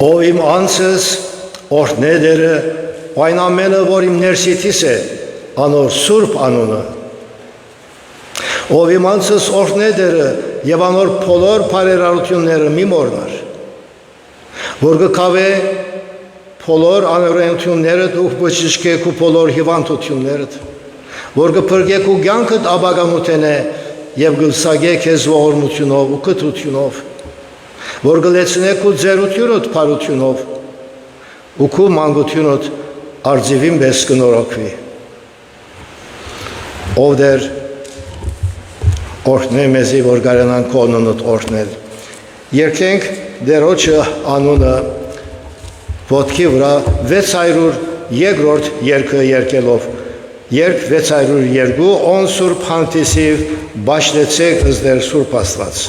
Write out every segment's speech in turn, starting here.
Ով իմ անձս օրհնեդերը, այն ամենը, որ իմ ներսիցիս է, անոր սուրբ անունը։ Ով իմ անձս օրհնեդերը եւ անոր բոլոր բարերարությունները մի մոռնար, որ գկավե բոլոր անօրենություններդ ու բժշկեք ու բոլոր հիվանդություններդ, որ գփրկեք ու կյանքդ աբագամութենե եւ գլսագեք քեզ ողորմությունով ու կտրությունով, որ գլեցնեք ու ձերությունդ բարությունով ու քու մանկությունդ արձիվին պես կնորոգվի։ Ով դեր օրհնե մեզի, որ կարենան քո անունդ օրհնել։ Երկենք դերոջը անունը ոտքի վրա 602 երկը երկելով, երկ 602 on սուրբ հանդիսիվ բաշտեցեք ըզդեր սուրբ Աստված։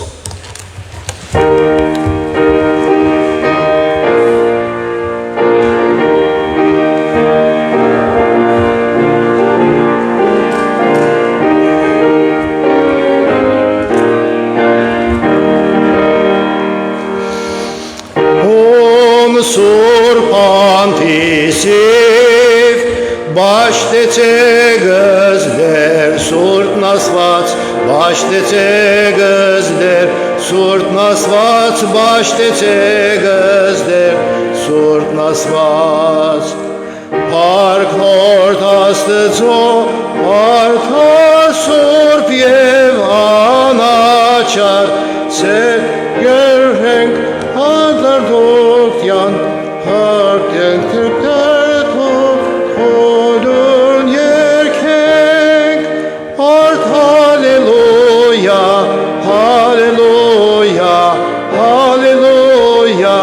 Սուրբ հանդիսիվ բաշտեցեք ըզդեր սուրբ Աստված, բաշտեցեք ըզդեր սուրբ Աստված, բաշտեցեք ըզդեր սուրբ Աստված։ Փառք Նոր Աստծո, փառք սուրբ եւ անաչար, ցեր գերենք հանդարտության, հարտենք թրկտերթով, խոդուն երկենք, արդ հալելույա, հալելույա, հալելույա,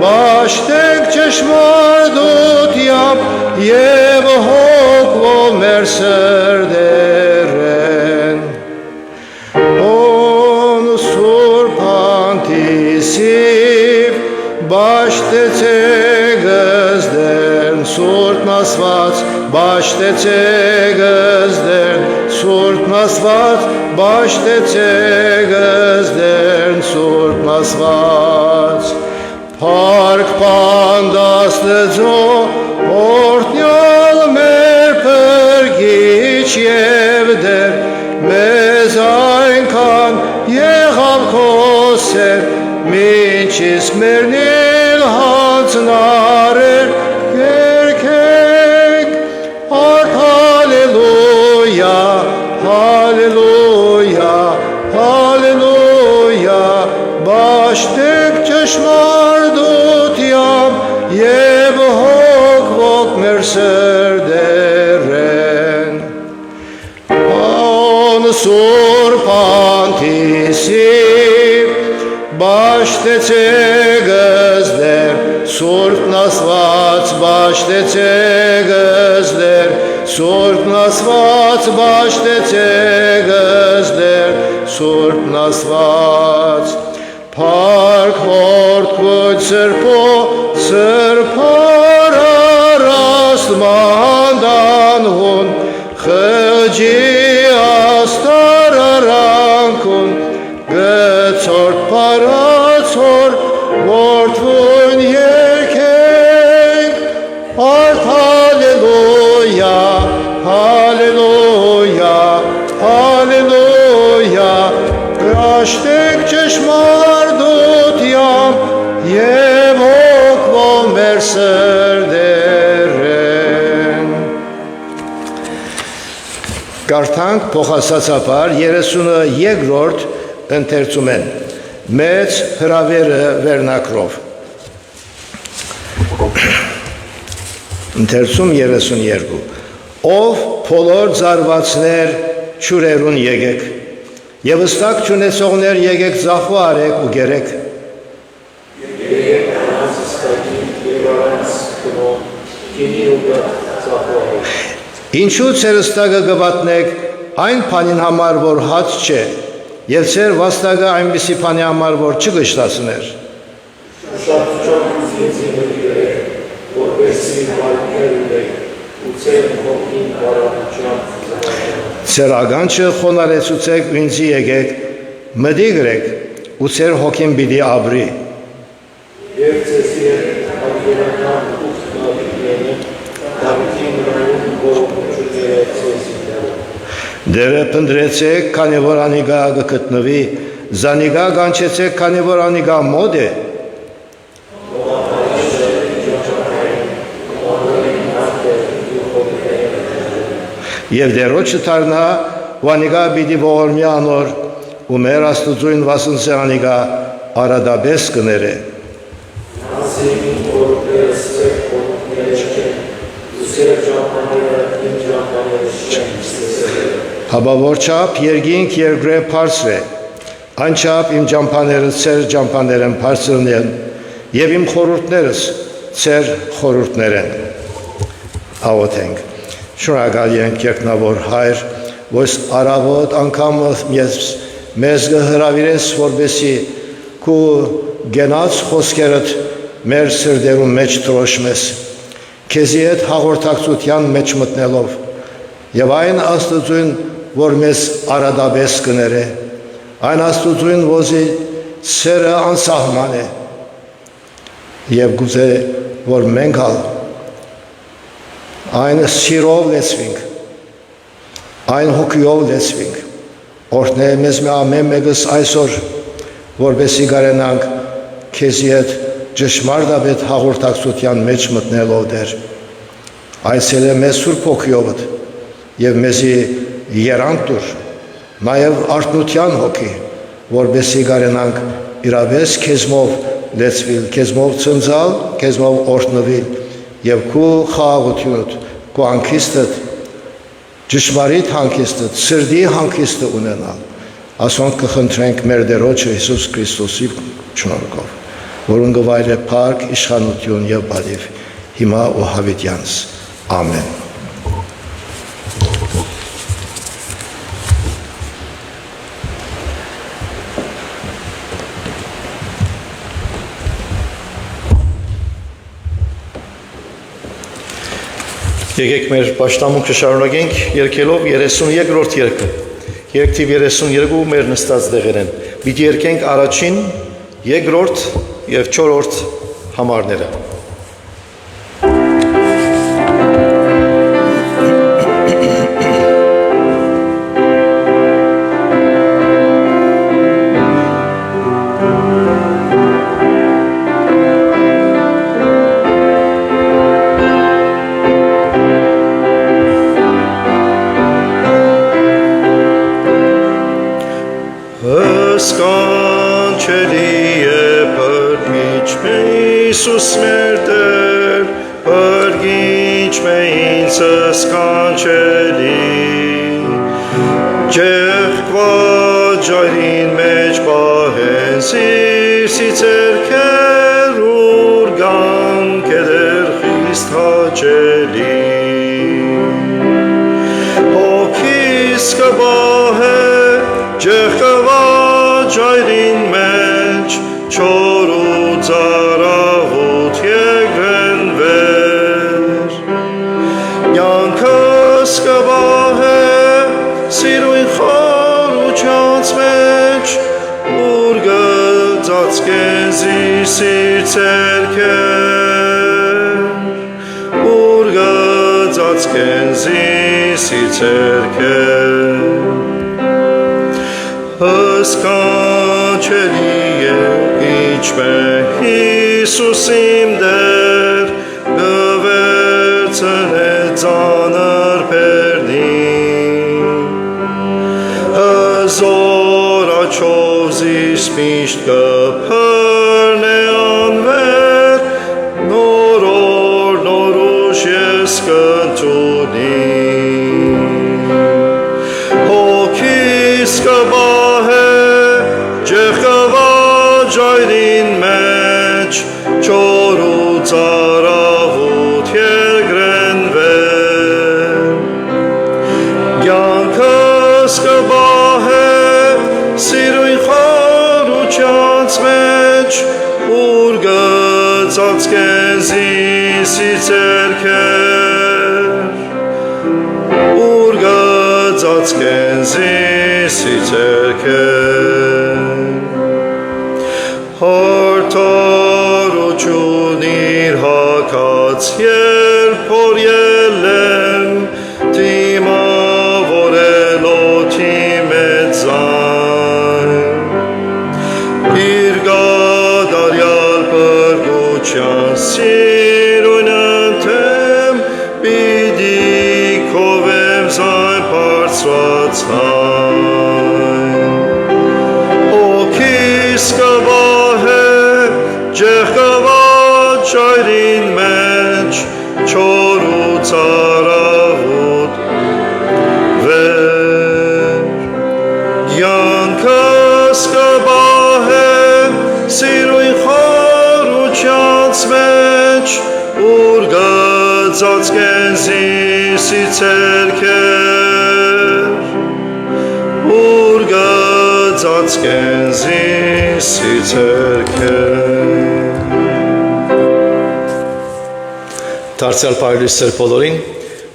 բաշտենք ճշմարտությամբ և հոգվով մեր սրդերեն։ Ոն սուրբ հանդիսիվ բաշտեցեք ըզդեր սուրբ Աստված, բաշտեցեք ըզդեր սուրբ Աստված, բաշտեցեք ըզդեր սուրբ Աստված։ Փառք Պանդ Աստծո, օրհնյալ մեր փրկիչ և դեր, մեզ այնքան եղավ քո սեր, մինչ իսկ մեռնել հանձնարար երգենք, արդ հալելույա, հալելույա, հալելույա, բաշտենք ճշմարտությամբ և հոգվող մեր սրդերեն։ Ոն սուրբ հանդիսիվ բաշտեցեք ըզդեր սուրբ Աստված, բաշտեցեք ըզդեր սուրբ Աստված, բաշտեցեք ըզդեր սուրբ Աստված։ Փառք որդքոյ սրբո, սրբարար աստմանданհուն, խջի աստարարանքուն, գծորդ պարացոր, որդվուն երկենք, արդ հալելույա, հալելույա, հալելույա, կաշտենք ճշմարտությամբ և հոգվով մեր սրդերեն։ Կարդանք փոխասացաբար 32-րդ ընթերցումեն մեծ հրավերը վերնակրով։ Ընթերցում 32 Ով բոլոր զարվածներ չուրերուն եկեք և հստակ չունեցողներ եկեք ձախու արեք ու գերեք։ Ինչու ձեր հստակը գվատնեք այն բանին համար, որ հաց չէ, և ձեր վաստակը այնպիսի բանի համար, որ չգշտացներ։ Ձեր ականջը խոնարհեցուցեք ու ինձի եկեք, մտի գրեք ու ձեր հոգին պիտի ապրի։ Եվ ձեզ Դերը պնդրեցեք, քանի որ անիգա գտնվի, զանիգա գանչեցեք, քանի որ անիգա մոտ է։ Եվ դերոջը թարնա, ու անիգա բիդի ողորմի անոր, ու մեր աստուծույն վասնսե անիգա արադաբես կները։ Հաբավոր չապ երգինք երգրե պարսր է, այն չապ իմ ճամպաներս ծեր ճամպաներն պարսրն են, և իմ խորուրդներս ծեր խորուրդներ են։ Աղոթենք, շնորհակալ ենք երկնավոր Հայր, որ առավոտ անգամ մեզ հրավիրես, որպեսզի քո գենած խոսքերդ մեր սրտերում մեջ տրոշմես, քեզի հետ հաղորդակցության մեջ մտնելով, եւ այն աստուծույն, որ մեզ արադաբես կները, այն աստուծույն, ոզի սերը անսահման է, եւ գուզե, որ մենք հալ այն սիրով լեցվինք, այն հոգիով լեցվինք, օրհնե մեզ ամեն մեկս այսօր, որպեսզի կարենանք քեզի հետ ճշմարտաբետ հաղորդակցության մեջ մտնելով դեր, այսել է մեզ սուրբ հոգիովդ եւ մեզի երանք դուր, նաեւ արթնության հոգի, որպեսզի կարենանք իրավես քեզմով լեցվիլ, քեզմով ծնծալ, քեզմով օրհնվել եւ քո խաղաղությունդ, քո հանգիստդ, ճշմարիտ հանգիստդ, սրդի հանգիստը ունենալ, ասոնք կխնդրենք մեր Տերոջը Հիսուս Քրիստոսի շնորհքով, որուն գվայր է փառք, իշխանություն եւ բարիք, հիմա ու հավիտյանս։ Ամեն։ Եկեք մեր պաշտամունքը շարունակենք երգելով 32-րդ երգը։ Երգ թիվ 32 մեր նստած դեղեր են։ Պիտի երգենք առաջին, երկրորդ եւ չորրորդ համարները։ Iisus մեր Տեր, բրգիչ մե ինձ սկանչելի, ջեղկվա ջայրին մեջ պահեն սիրսի ձեռքեր ուր գան կեդեր խիստ հաճելի, հոգիս կբահե ջեղկվա ջայրին մեջ չոր ու ծարաղոտ եգրեն վեր, յանքս կբահե սիրույն խորուչած մեջ, ուր գծած կեզի սիր ձերքեր, ուր գծած կեզի սիր ձերքեր, հսկանչելի է իչմե Հիսուս իմ դեր, գվերցնե ծանր պերնին, հզոր աչով զիս միշտ կփրնե անվեր, նորոր նորուշ ես կընդունի, հոգիս կբահե ջեղկվա ջայրին մեջ, չոր ու ծարաղոտ եգրեն վեր, յանքս կբահե սիրույն խորուչած մեջ, ուր գծած կեզի սիր ձեռքեր, ուր գծած կեզի սիր ձեռքեր, հորթորություն իր հագած երբ որ ելե սիրունըթեմ պիդի քովև զայն պարծվածայն օքիս կվահե ջեղկված շայրին մեջ չոր ու ծարավոտ վեր յանքս կվահե սիրույն խորուչյանց մեջ ուր գծած կենզիսի ցերքեր ուր գծած կենզիսի ցերքեր Դարձյալ բարելույսեր բոլորին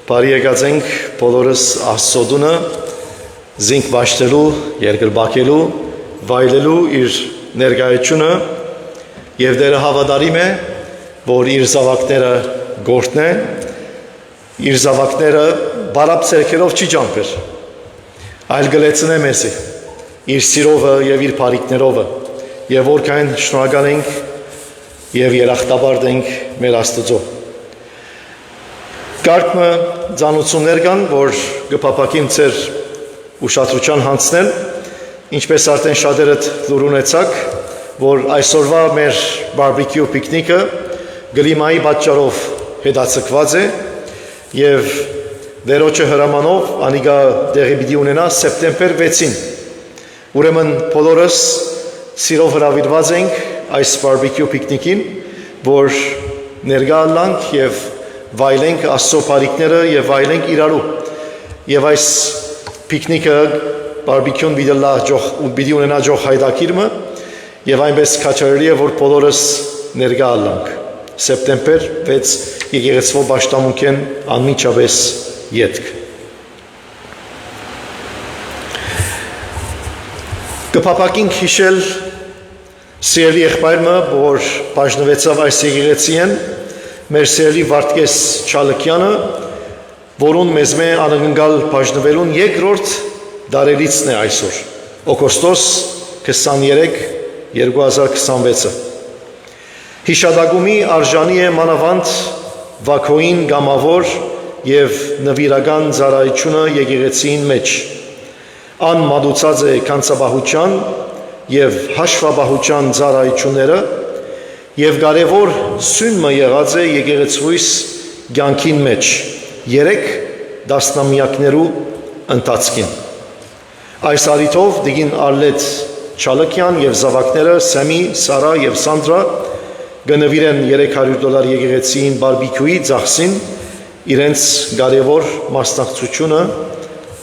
բարի եկած ենք բոլորս Աստծոդունը զինք բաշխելու, երկրբակելու, վայելելու իր ներկայությունը եւ դերը հավատարիմ է, որ իր զավակները գործն է, իր զավակները բարապ ցերքերով չի ջամփեր, այլ գլեցնե մեզի, իր սիրովը եւ իր բարիկներով եւ որքան շնորհակալ ենք եւ երախտաբարդ ենք մեր Աստծո։ Կարգը ծանոթություններ կան, որ կփապակին ծեր ուշադրության հանցնել, ինչպես արդեն շատերդ լուր ունեցաք, որ այսօրվա մեր բարբեկյու պիկնիկը գլիմայի պատճառով հետաձգված է եւ դերոջը հրամանով անիգա դեղի պիտի ունենա սեպտեմբեր 6-ին։ Ուրեմն բոլորս սիրով հրավիրված ենք այս բարբեկյու պիկնիկին, որ ներկա լանք եւ վայելենք Աստծո բարիքները եւ վայելենք իրարու եւ այս պիկնիկը բարբեկյուն պիտի ունենա ջող հայդակիրմը եւ այնպես քաչարելի է որ բոլորս ներկա ալանք սեպտեմբեր 6 եկեղեցվո պաշտամունքեն անմիջապես ետք կփապակինք հիշել սիրելի եղբայրը որ բաժնվեցավ այս եկեղեցին մեր սիրելի Վարդգես Չալքյանը, որուն մեզ մե անըգնգալ բաժնվելուն երկրորդ դարելիցն է այսօր, օգոստոս 23-2026-ը։ Հիշադակումի արժանի է մանավանդ վաքոին գամավոր և նվիրական ծառայությունը եկեղեցին մեջ, ան մատուցած է կանցաբահության և հաշվաբահության ծառայությունները և կարևոր սյունը եղած է եկեղեցուիս կյանքին մեջ 3 տասնամյակներու ընթացքին։ Այս առիթով դիգին Արլետ Չալքյան և զավակները Սեմի, Սարա և Սանդրա կնվիրեն $300 եկեղեցին բարբեկյուի ծախսին իրենց կարևոր մասնակցությունը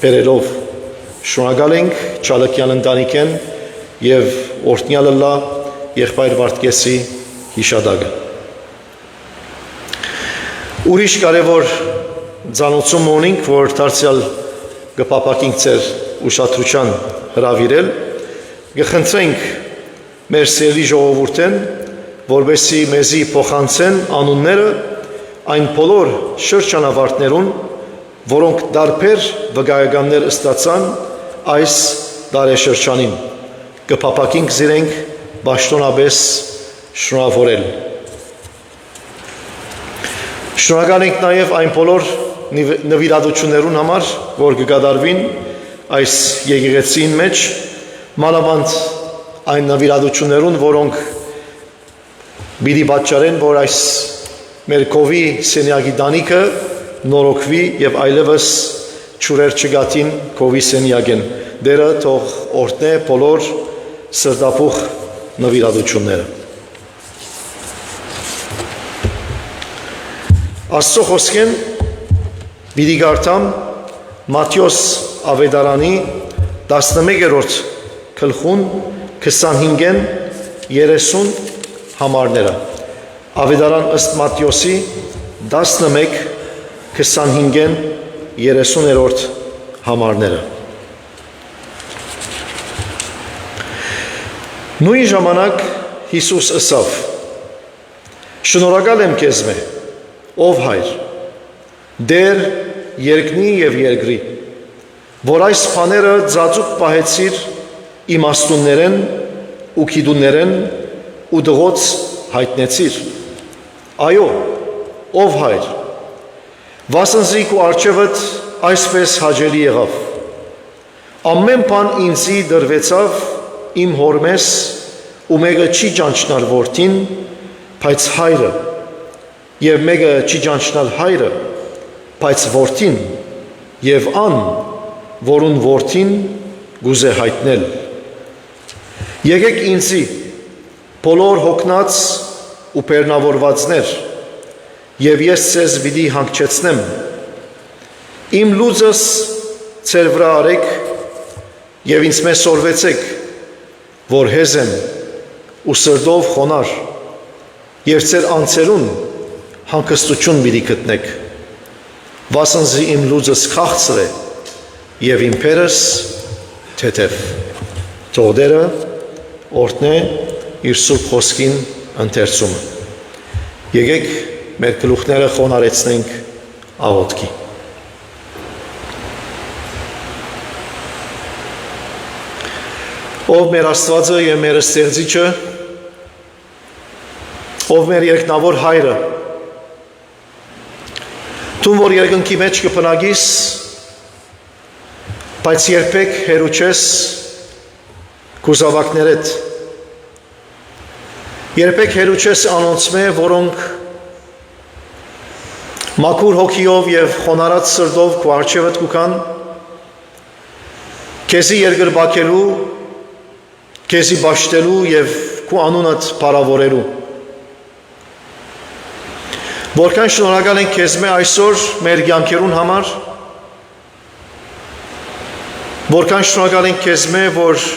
բերելով շնորհակալ ենք Չալքյան ընտանիքեն և օրհնյալ ըլլա եղբայր Վարդգեսի հիշադակը։ Ուրիշ կարևոր ծանոթություն ունենք, որ դարձյալ կփապակենք ձեր ուշադրության հրավիրել, կխնդրենք մեր սիրելի ժողովուրդեն, որպեսզի մեզի փոխանցեն անունները այն բոլոր շրջանավարտներուն, որոնք դարբեր վկայականներ ստացան այս տարեշրջանին։ Կփապակենք զիրենք պաշտոնապես շնորհավորել։ Շնորհակալ ենք նաև այն բոլոր նվիրատություններուն համար, որ կկատարվին այս եկեղեցին մեջ, մանավանդ այն նվիրատություններուն, որոնք պիտի պատճառեն, որ այս մեր կովի սենյակի տանիքը նորոգվի եւ այլևս ճուրեր չգատին կովի սենյակեն։ Դերը թող օրհնե բոլոր սրտապուխ նվիրատությունները։ Աստծո խոսքեն պիտի գարտամ Մատթեոս ավետարանի 11-րդ գլխուն 25-ն 30 համարները։ Ավետարան ըստ Մատթեոսի 11-25-ն 30-րդ համարները։ Նույն ժամանակ Հիսուս ըսավ. Շնորհակալ եմ քեզ մե, ով հայր, դեր երկնի եւ երկրի, որ այս բաները ծածուկ պահեցիր իմաստուններեն ու գիտուններեն ու դղոց հայտնեցիր, Այո, ով հայր, վասնզի քու արջևդ այսպես հաճելի եղավ։ Ամեն բան ինձի դրվեցավ իմ հորմես ու մեկը չի ճանչնալ որդին, բայց հայրը, և մեկը չի ճանչնալ հայրը, բայց որդին, և ան, որուն որդին գուզե հայտնել։ Եկեք ինձի, բոլոր հոգնած ու բեռնավորվածներ, և ես ձեզ պիտի հանգչեցնեմ։ Իմ լուծս ձեր վրա արեք և ինձ մեզ սորվեցեք, որ հեզ եմ ու սրտով խոնար, և ձեր անձերուն հանգստություն պիտի գտնեք, վասնզի իմ լուծս քաղցր է և իմ փերս թեթև։ Թող Տերը օրհնե իր սուրբ խոսքին ընթերցումը։ Եկեք մեր գլուխները խոնարեցնենք աղոթքի։ Ով մեր Աստվածը և մեր Ստեղծիչը, ով մեր երկնավոր հայրը, դու որ երկնքի մեջ կփնագիս, բայց երբեք հեռու չես քո զավակներդ, երբեք հեռու չես անոնցմե, որոնք մաքուր հոգիով և խոնարհած սրտով քո առջևդ կուքան, քեզի երկրպագելու, քեզի բաշխելու և քո անունդ փառավորելու։ Որքան շնորհակալ ենք քեզ մե այսօր մեր կյանքերուն համար, որքան շնորհակալ ենք քեզ մե, որ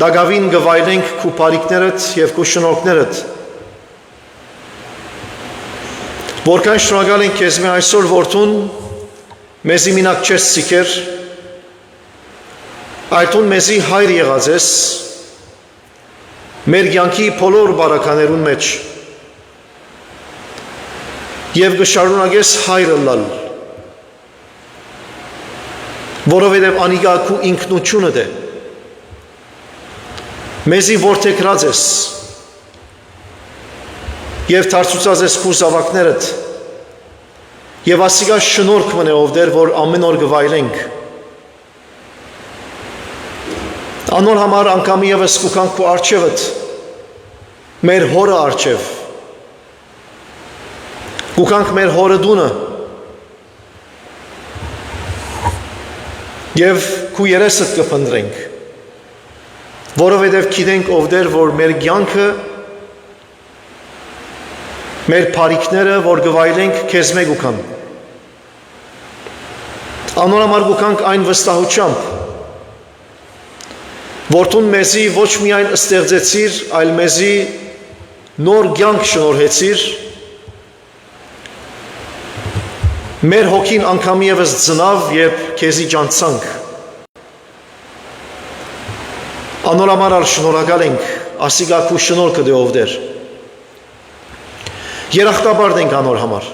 դակավին գվայրենք քո բարիքներդ և քո շնորհքներդ, որքան շնորհակալ ենք քեզ մե այսօր, որթուն մեզի մինակ չես սիքեր, այլթուն մեզի հայր եղած ես մեր կյանքի բոլոր բարականերուն մեջ և կշարունակես հայրը լալ, որովհետև անիկա քու ինքնությունդ է, մեզի որդեգրած ես և դարձուցած ես քու զավակներդ և ասիկա շնորհք մնե ով Տեր, որ ամեն օր կվայրենք։ Անոր համար անգամ ևս կուքանք քո առջևդ, մեր հորը առջև, կուքանք մեր հորը դունը և քու երեսդ կփնտրենք, որովհետև գիտենք ով Տեր, որ մեր կյանքը, մեր բարիքները, որ կվայրենք, քեզ մեկ կուքան։ Անոր համար կուքանք այն վստահությամբ, որթուն մեզի ոչ միայն ստեղծեցիր, այլ մեզի նոր կյանք շնորհեցիր, մեր հոգին անգամ ևս ծնավ և քեզի ջանցանք։ Անոր համար ալ շնորհակալ ենք, ասիկա քու շնորհքը դե ով Տեր։ Երախտաբար ենք անոր համար։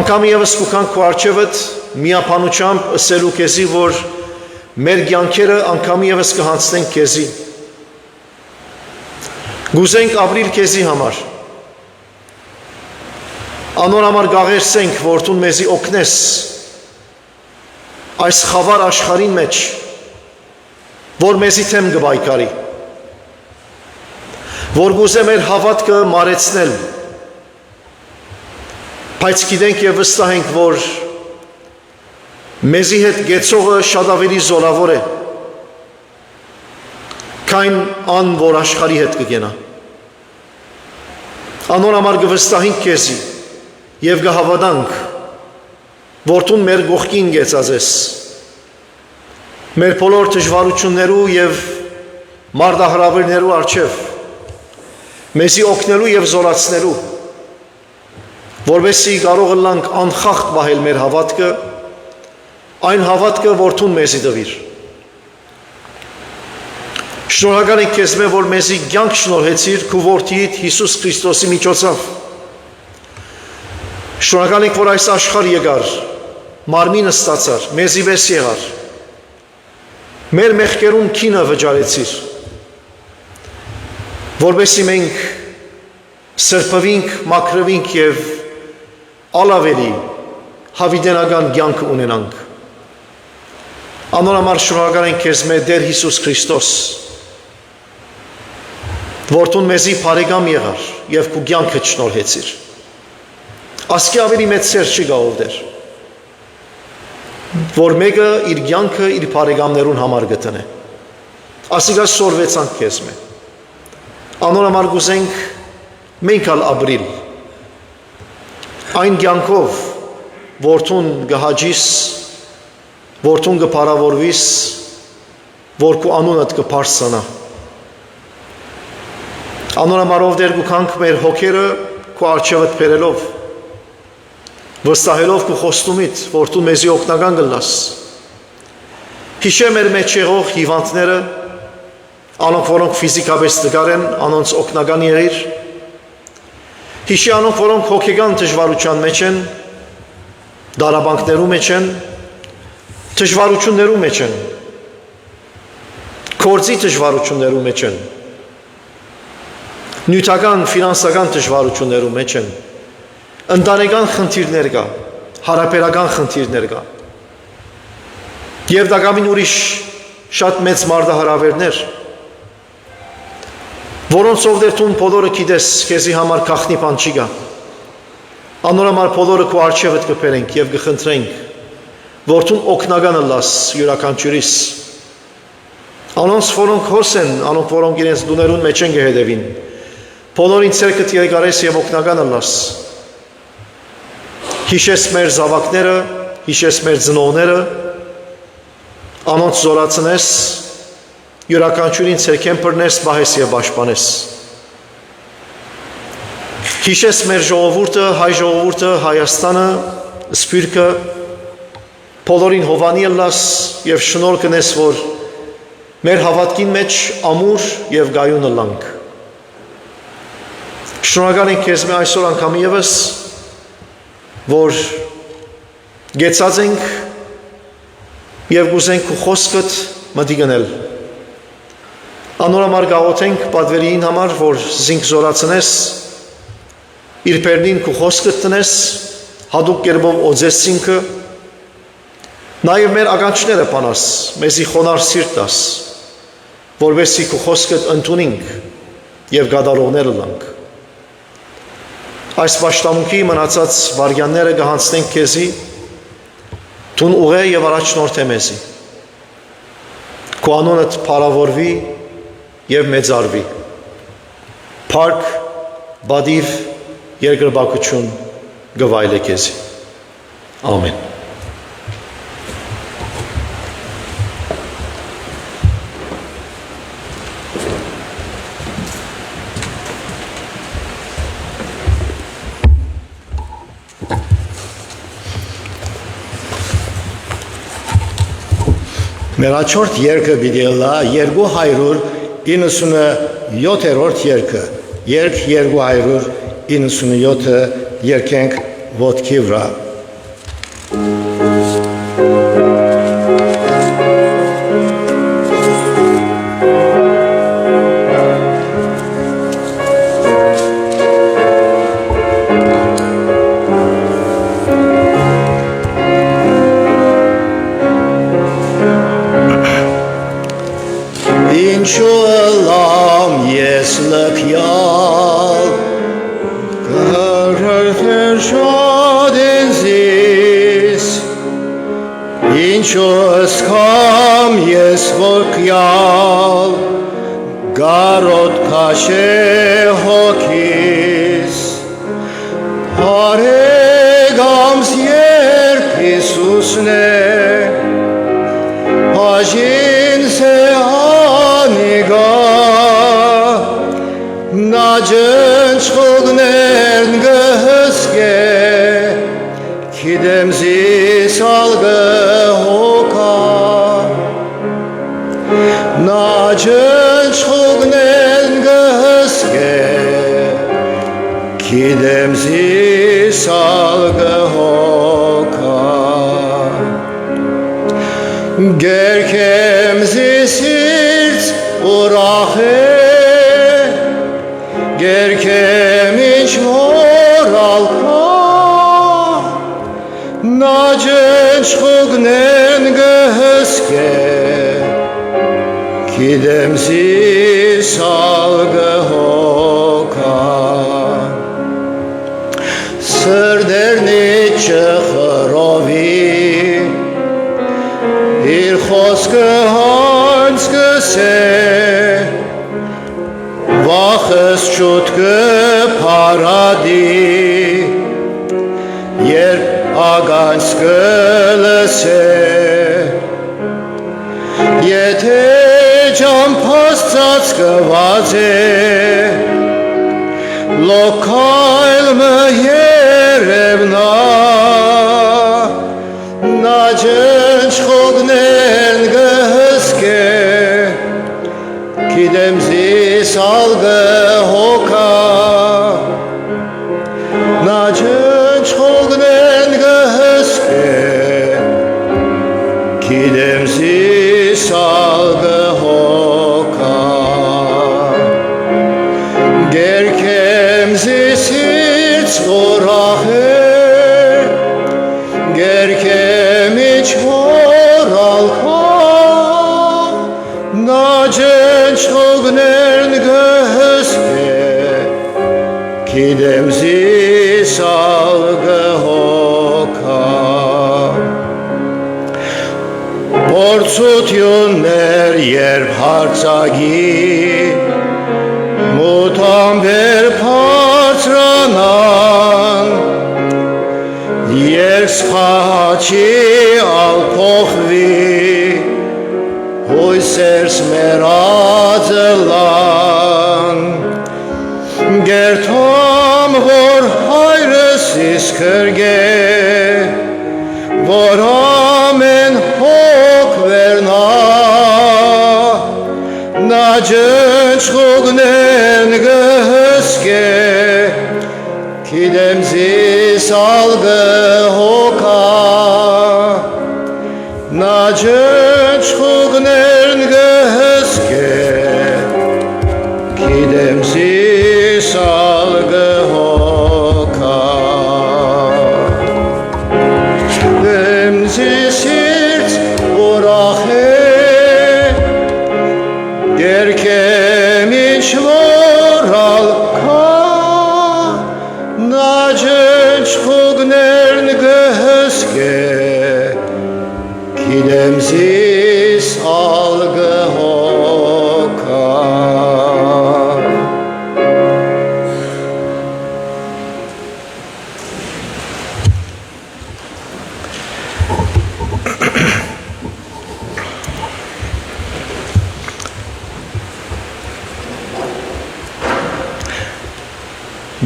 Անգամ ևս կուքանք քո առջևդ միապանությամբ ըսելու քեզի, որ մեր կյանքերը անգամ ևս կհանցնենք քեզի։ Գուզենք ապրիլ քեզի համար։ Անոր համար գաղերսենք, որթուն մեզի օգնես այս խավար աշխարհին մեջ, որ մեզի թեմ կբայկարի, որ գուզե մեր հավատքը մարեցնել, բայց գիտենք և վստահ ենք, որ մեզի հետ գեցողը շատ ավելի զորավոր է, քան ան, որ աշխարհի հետ կգենա։ Անոր համար կվստահենք քեզի և կհավատանք, որթուն մեր գողքին գեցած ես, մեր բոլոր դժվարություններու և մարդահրավերներու առջև, մեզի օգնելու և զորացնելու, որպեսզի կարող ըլլանք անխախտ պահել մեր հավատքը, այն հավատքը, որթուն մեզի տվիր։ Շնորհակալ ենք քեզ մե, որ մեզի կյանք շնորհեցիր քու որդիդ Հիսուս Քրիստոսի միջոցով։ Շնորհակալ ենք, որ այս աշխարհ եկար, մարմինը ստացար, մեզի վես եղար, մեր մեղքերուն քինը վճարեցիր, որպեսզի մենք սրբվինք, մաքրվինք եւ ալավելի հավիտենական կյանք ունենանք։ Անոր համար շնորհակալ ենք քեզ մեր Տեր Հիսուս Քրիստոս, որտուն մեզի բարեկամ եղար եւ քու կյանքը շնորհեցիր։ Ասկի ավելի մեծ սեր չի գա ով Տեր, որ մեկը իր կյանքը իր բարեկամներուն համար գտնե։ Ասիկա սորվեցանք քեզ մե։ Անոր համար գուզենք մենք ալ ապրիլ այն կյանքով, որտուն գահաջիս, որտուն կփարավորվիս, որ քու անունդ կփարսանա։ Անոր համար ով Տեր գուքանք մեր հոգերը քու արջևդ բերելով, վստահելով քու խոստումիդ, որտու մեզի օգնական կլաս։ Հիշե մեր մեջ եղող հիվանդները, անոնք որոնք ֆիզիկապես դգար են, անոնց օգնական եղիր։ Հիշի անոնք որոնք հոգեգան դժվարության մեջ են, դարաբանքներու մեջ են, դժվարություններու մեջ են, գործի դժվարություններու մեջ են, նյութական, ֆինանսական դժվարություններու մեջ են, ընտանեկան խնդիրներ կա, հարաբերական խնդիրներ կա, եւ դակամին ուրիշ շատ մեծ մարդահրավերներ, որոնցով դեր տուն բոլորը գիտես, քեզի համար քախնի բան չի գա։ Անոր համար բոլորը քո արջևդ կբերենք եւ կխնդրենք, որ տուն օգնականը լաս յուրաքանչյուրիս։ Անոնց որոնք հոս են, անոնք որոնք իրենց դուներուն մեջ են գհետևին, բոլորին ցերկդ երկարես եւ օգնականը լաս։ Հիշես մեր զավակները, հիշես մեր ծնողները, անոնց զորացնես, յուրաքանչյուրին ցերկեն բռնես, բահես եւ պաշտպանես։ Հիշես մեր ժողովուրդը, հայ ժողովուրդը, Հայաստանը, Սփյուռքը, բոլորին հովանի ելաս եւ շնորհ կնես, որ մեր հավատքին մեջ ամուր եւ գայուն լանք։ Շնորհակալ ենք քեզ մեր այսօր անգամ եւս, որ գեցած ենք եւ գուզենք ու խոսքդ մտի գնել։ Անոր համար գաղութենք պատվերին համար, որ զինք զորացնես, իր պերնին քու խոսքդ տնես, հադուկ կերբով օձես զինքը, նաև մեր ականջները պանաս, մեզի խոնար սիրտ տաս, որովհետեւ քու խոսքդ ընդունենք եւ գադարողները լանք։ Այս պաշտամունքի մնացած վարյանները կհանձնենք քեզի, տուն ուղե եւ առաջնորդե մեզի։ Քո անունդ փառավորվի եւ մեծարվի։ Փառք, բադիվ, երկրպագություն գվայլե քեզի։ Ամեն։ Մեր աչորդ երկը պիտի լա 297-րդ երկը, երկ 297-ը երկենք ոտքի վրա։ Ինչու լամ ես լքյալ, կրհրդեր շատ են զիս, ինչու սկամ ես ոգյալ, գարոտ կաշե հոգիս, հարեգամս երբ Հիսուսն է, հաժին սե նա ջնջողներն գհսկե, քիդեմ զիսալ գհոկա, նա ջնջողներն գհսկե, քիդեմ զիսալ գհոկա, գերքեմ զիսիրց ուրախ է, Gerkemi չողնեն գհսկե Գիտեմ զիսալ գհոքա Սրդերնի չխրովի Իր խոսքը հանց գսե Վախս չուտ կպարադի Երբ ագանց կլսե Եթե ճամփաստած կված է Լոքայլ մը երևնա Նա ջնջխողնեն գհսկե Գիտեմ զիսալ գհոքա Նա ջնջխողնեն գհսկե Գիտեմ զիսալ գհոքա Գերքեմ զիսից ուրախ է Գերքեմ իչվոր ալքա Նա ջնջխողներն գհսկե Գիտեմ զիսալ գհոքա Փորձություններ երբ հարցագի Մութամբեր բարձրանան Երբ սխաչի ալփոխվի Հույսերս մեռածը լան Գերթամ որ հայրս իս կրգե Որ ամեն հոգ վերնա Նա ջնջխողնեն գհսկե Գիտեմ զիսալ գհոքա Նա ջնջխողնեն գհսկե Գիտեմ զիսալ գհոքա Դեմ զիսիրց ուրախ է Գերքեմ իչվոր ալքա Նա ջնջխողներն գհսկե Գիտեմ զիսալ գհոքա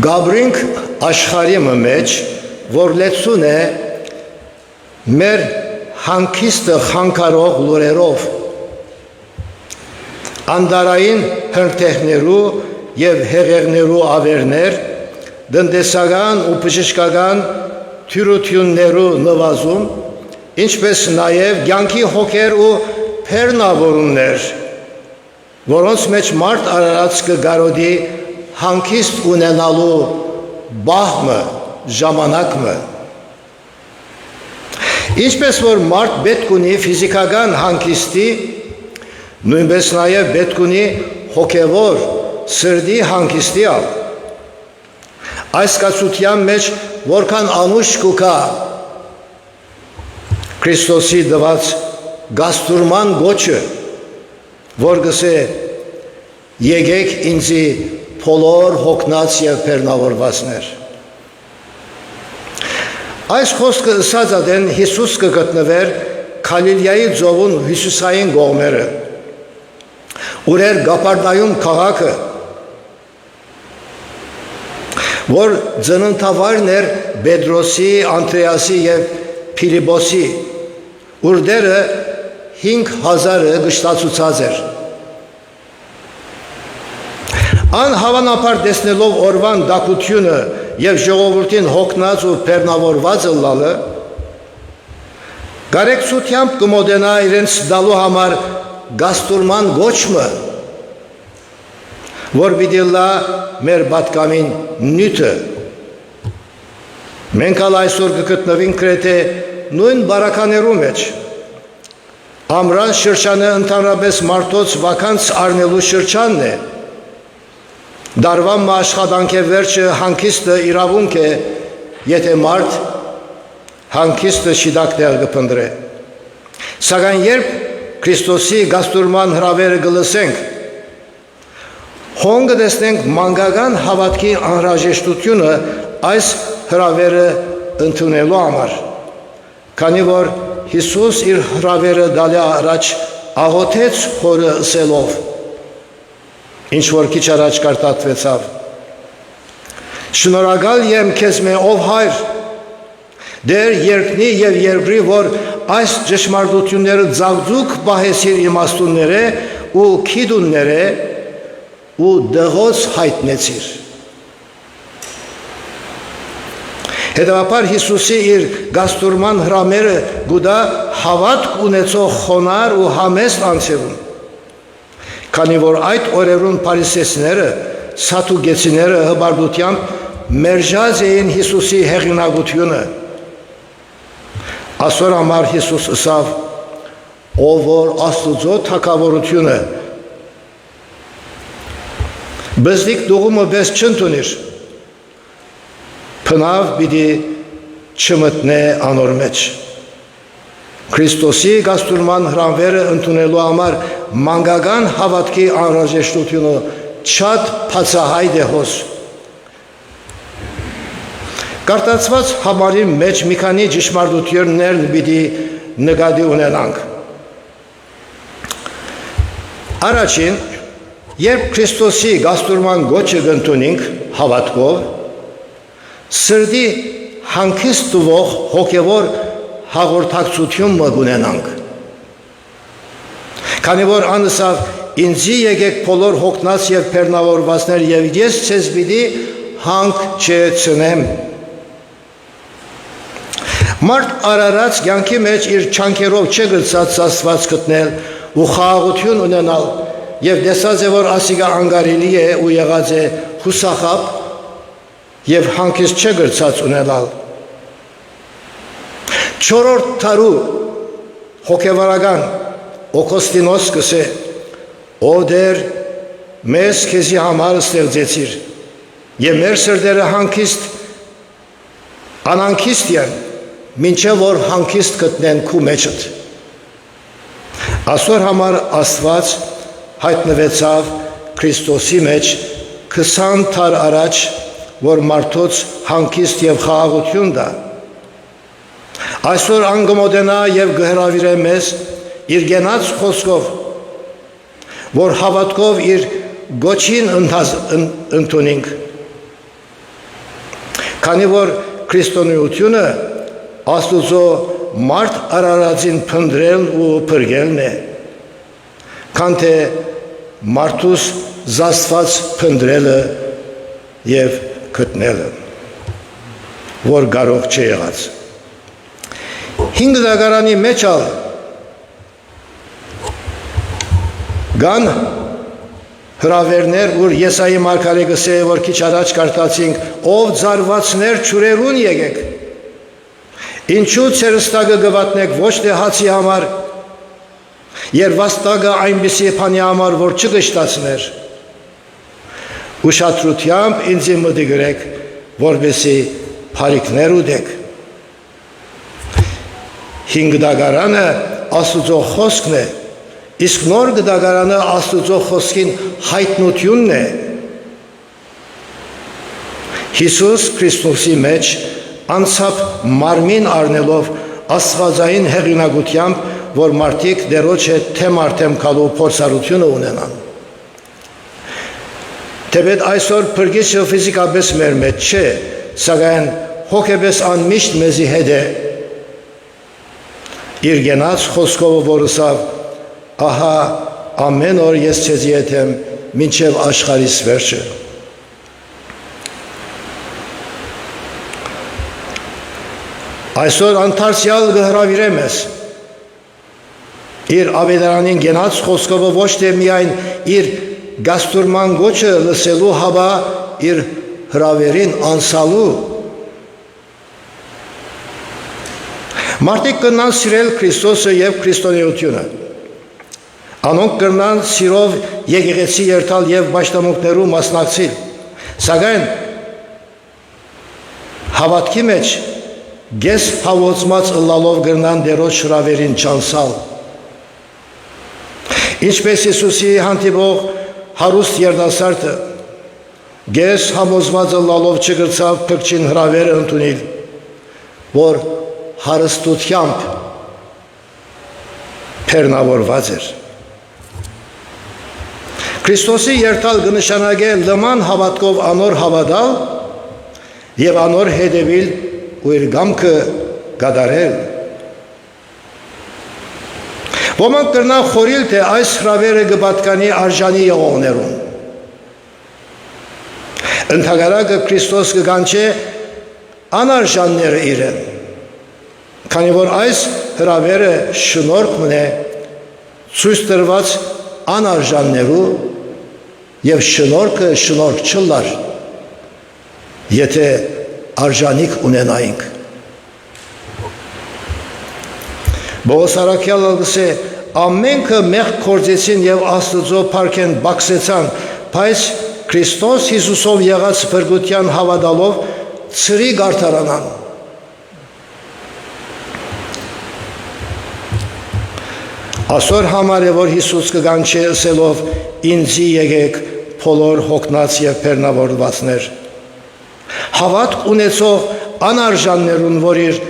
Գաբրինք աշխարհի մեջ, որ լեցուն է մեր հանքիստը խանգարող լուրերով, անդարային հրթեհներու և հեղեղներու ավերներ, դնդեսական ու բժշկական թյուրություններու նվազում, ինչպես նաև կյանքի հոգեր ու բեռնավորումներ, որոնց մեջ մարդ արարած կգարոդի հանքիստ ունենալու բահմը, ժամանակը Ինչպես որ մարդ պետք ունի ֆիզիկական հանքիստի, նույնպես նաև պետք ունի հոգևոր սրտի հանքիստի ալ։ Այս կացության մեջ որքան անուշ կուկա Քրիստոսի դված գաստուրման գոչը, որ գսե եկեք ինձի բոլոր հոգնած և բեռնավորվածներ։ Այս խոսքը ըսած ադեն Հիսուս կգտնվեր Գալիլեայի ծովուն հյուսիսային կողմերը, ուրեր Կապառնայում քաղաքը, որ ծննդավայրն էր Պետրոսի, Անդրեասի և Փիլիպոսի, ուր դերը 5000-ը գշտացուցած էր։ Անհավանաբար տեսնելով օրվան դակությունը և ժողովրդին հոգնած ու բեռնավորված լալը, կարեկցությամբ կմոտենա իրենց դալու համար գաստուրման գոչմը, որ պիտի լա մեր պատկամին նյութը։ Մենք ալ այսօր կգտնվենք գրեթե նույն բարականերու մեջ։ Ամռան շրջանը ընդհանրապես մարդոց վականց առնելու շրջանն է։ Դարվան աշխատանքի վերջը հանգիստը իրավունք է, եթե մարդ հանգիստը շիդակներ կփնտրե։ Սակայն երբ Քրիստոսի գաստուրման հրավերը կլսենք, հոն կտեսնենք մանկական հավատքի անհրաժեշտությունը այս հրավերը ընդունելու համար, քանի որ Հիսուս իր հրավերը դալի առաջ աղոթեց Հորը ըսելով, ինչ որ քիչ առաջ կարտատվեցավ. Շնորհակալ եմ քեզ մե ով Հայր, դեր երկնի եւ երկրի, որ այս ճշմարտությունները ձաղձուկ բահեսիր իմաստունները ու քիդունները ու դղոց հայտնեցիր։ Հետևաբար Հիսուսի իր գաստուրման հրամերը գուտա հավատք ունեցող խոնար ու համեստ անձերուն, քանի որ այդ օրերուն փարիսեցիները, սատուկեցիները հբարդությամբ մերժած էին Հիսուսի հեղինակությունը։ Այսօր համար Հիսուս ըսավ, ով որ Աստուծո թագավորությունը բզդիկ դուղումը բես չընդունիր, փնավ պիտի չմտնե անոր մեջ։ Քրիստոսի գաստուրման հրավերը ընդունելու համար մանկական հավատքի անհրաժեշտությունը շատ բացահայտ է հոս։ Կարտացված համարի մեջ մի քանի ճշմարտություններ պիտի նկատի ունենանք։ Առաջին, երբ Քրիստոսի գաստուրման գոչը կընդունենք հավատքով, սրդի հանգիստ տվող հոգևոր հաղորդակցություն կունենանք։ Քանի որ անըսավ ինձի եկեք բոլոր հոգնած եւ բեռնավորվածներ եւ ես ցեզ պիտի հանք չեցնեմ։ Մարդ արարած կյանքի մեջ իր չանքերով չգրծած Աստված գտնել ու խաղաղություն ունենալ եւ դեսած է որ ասիգա անգարելի է ու եղած է հուսախապ եւ հանգիստ չգրծած ունենալ։ Չորրորդ տարու հոգևորական Օգոստինոս կսե, ով դեր մեզ քեզի համար ստեղծեցիր եւ մեր սրտերը հանգիստ անհանգիստ են, մինչեւ որ հանգիստ գտնեն քու մեջդ։ Այսօր համար Աստված հայտնվեցավ Քրիստոսի մեջ 20 տար առաջ, որ մարդոց հանգիստ եւ խաղաղություն դա։ Այսօր անգմոդենա եւ գհրավիրե մեզ իր գենած խոսքով, որ հավատքով իր գոչին ընդունենք։ Քանի որ քրիստոնեությունը Աստուծո մարդ արարածին փնտրել ու փրկելն է, քան թե մարդուս զաստված փնտրելը եւ գտնելը, որ կարող չի եղած։ 5 դագարանի մեջ ալ գան հրավերներ, որ Եսայի մարգարե գսե, որ քիչ առաջ կարտացինք, ով ձարվածներ ճուրերուն եկեք, ինչու ցերստագը գվատնեք ոչ թե հացի համար, երվաստագը այնպիսի փանի համար, որ չգշտացներ, ուշադրությամբ ինձի մտի գրեք, որպեսի փարիքներ ուտեք։ 5 դագարանը Աստուծո խոսքն է, իսկ նոր դագարանը Աստուծո խոսքին հայտնությունն է։ Հիսուս Քրիստոսի մեջ անցավ մարմին առնելով աստվածային հեղինակությամբ, որ մարդիկ դերոջ հետ թեմ արդեմ կալու փորձառությունը ունենան։ Թեպետ այսօր փրկիչը ֆիզիկապես մեր մեջ չէ, սակայն հոգեպես անմիշտ մեզի հետ է։ Իր գենած խոսքով որսավ, ահա ամեն օր ես ցեզի հետ եմ մինչև աշխարհիս վերջը։ Այսօր անթարսյալ գհրավիրեմ ես իր ավետարանին գենած խոսքով ոչ թե միայն իր գաստուրման գոչը լսելու հավա իր հրավերին անցալու Մարդիկ կնան սիրել Քրիստոսը եւ քրիստոնեությունը։ Անոնք կնան սիրով եկեղեցի երթալ եւ պաշտամունքներու մասնակցել։ Սակայն հավատքի մեջ գես հավոցված ըլլալով կնան դերոջ շրավերին չանցալ։ Ինչպես Հիսուսի հանդիպող հարուստ երդասարտը գես համոզված ըլլալով չգրցավ փրկչին հրավերը ընդունել, որ հարստությամբ փեռնավորված էր։ Քրիստոսի երթալ կնշանակե լման հավատքով անոր հավատալ եւ անոր հետևել ու իր գամքը գադարել։ Ոմանք կրնան խորիլ, թե այս հրավերը կպատկանի արժանի եղողներուն։ Ընդհակառակը Քրիստոս կկանչե անարժանները իրեն, քանի որ այս հրավերը շնորհք մնե ցույց տրված անարժաններու եւ շնորհքը շնորհք չլար, եթե արժանիք ունենայինք։ Բողոս Արաքյալը գսե ամենքը մեղք կործեցին եւ Աստծո փառքեն բացեցան, բայց Քրիստոս Հիսուսով եղած փրկության հավատալով ծրի գարտարանան։ Այսօր համար է, որ Հիսուս կգանչե ըսելով ինձի եկեք բոլոր հոգնած եւ բեռնավորվածներ։ Հավատք ունեցող անարժաններուն, որ իր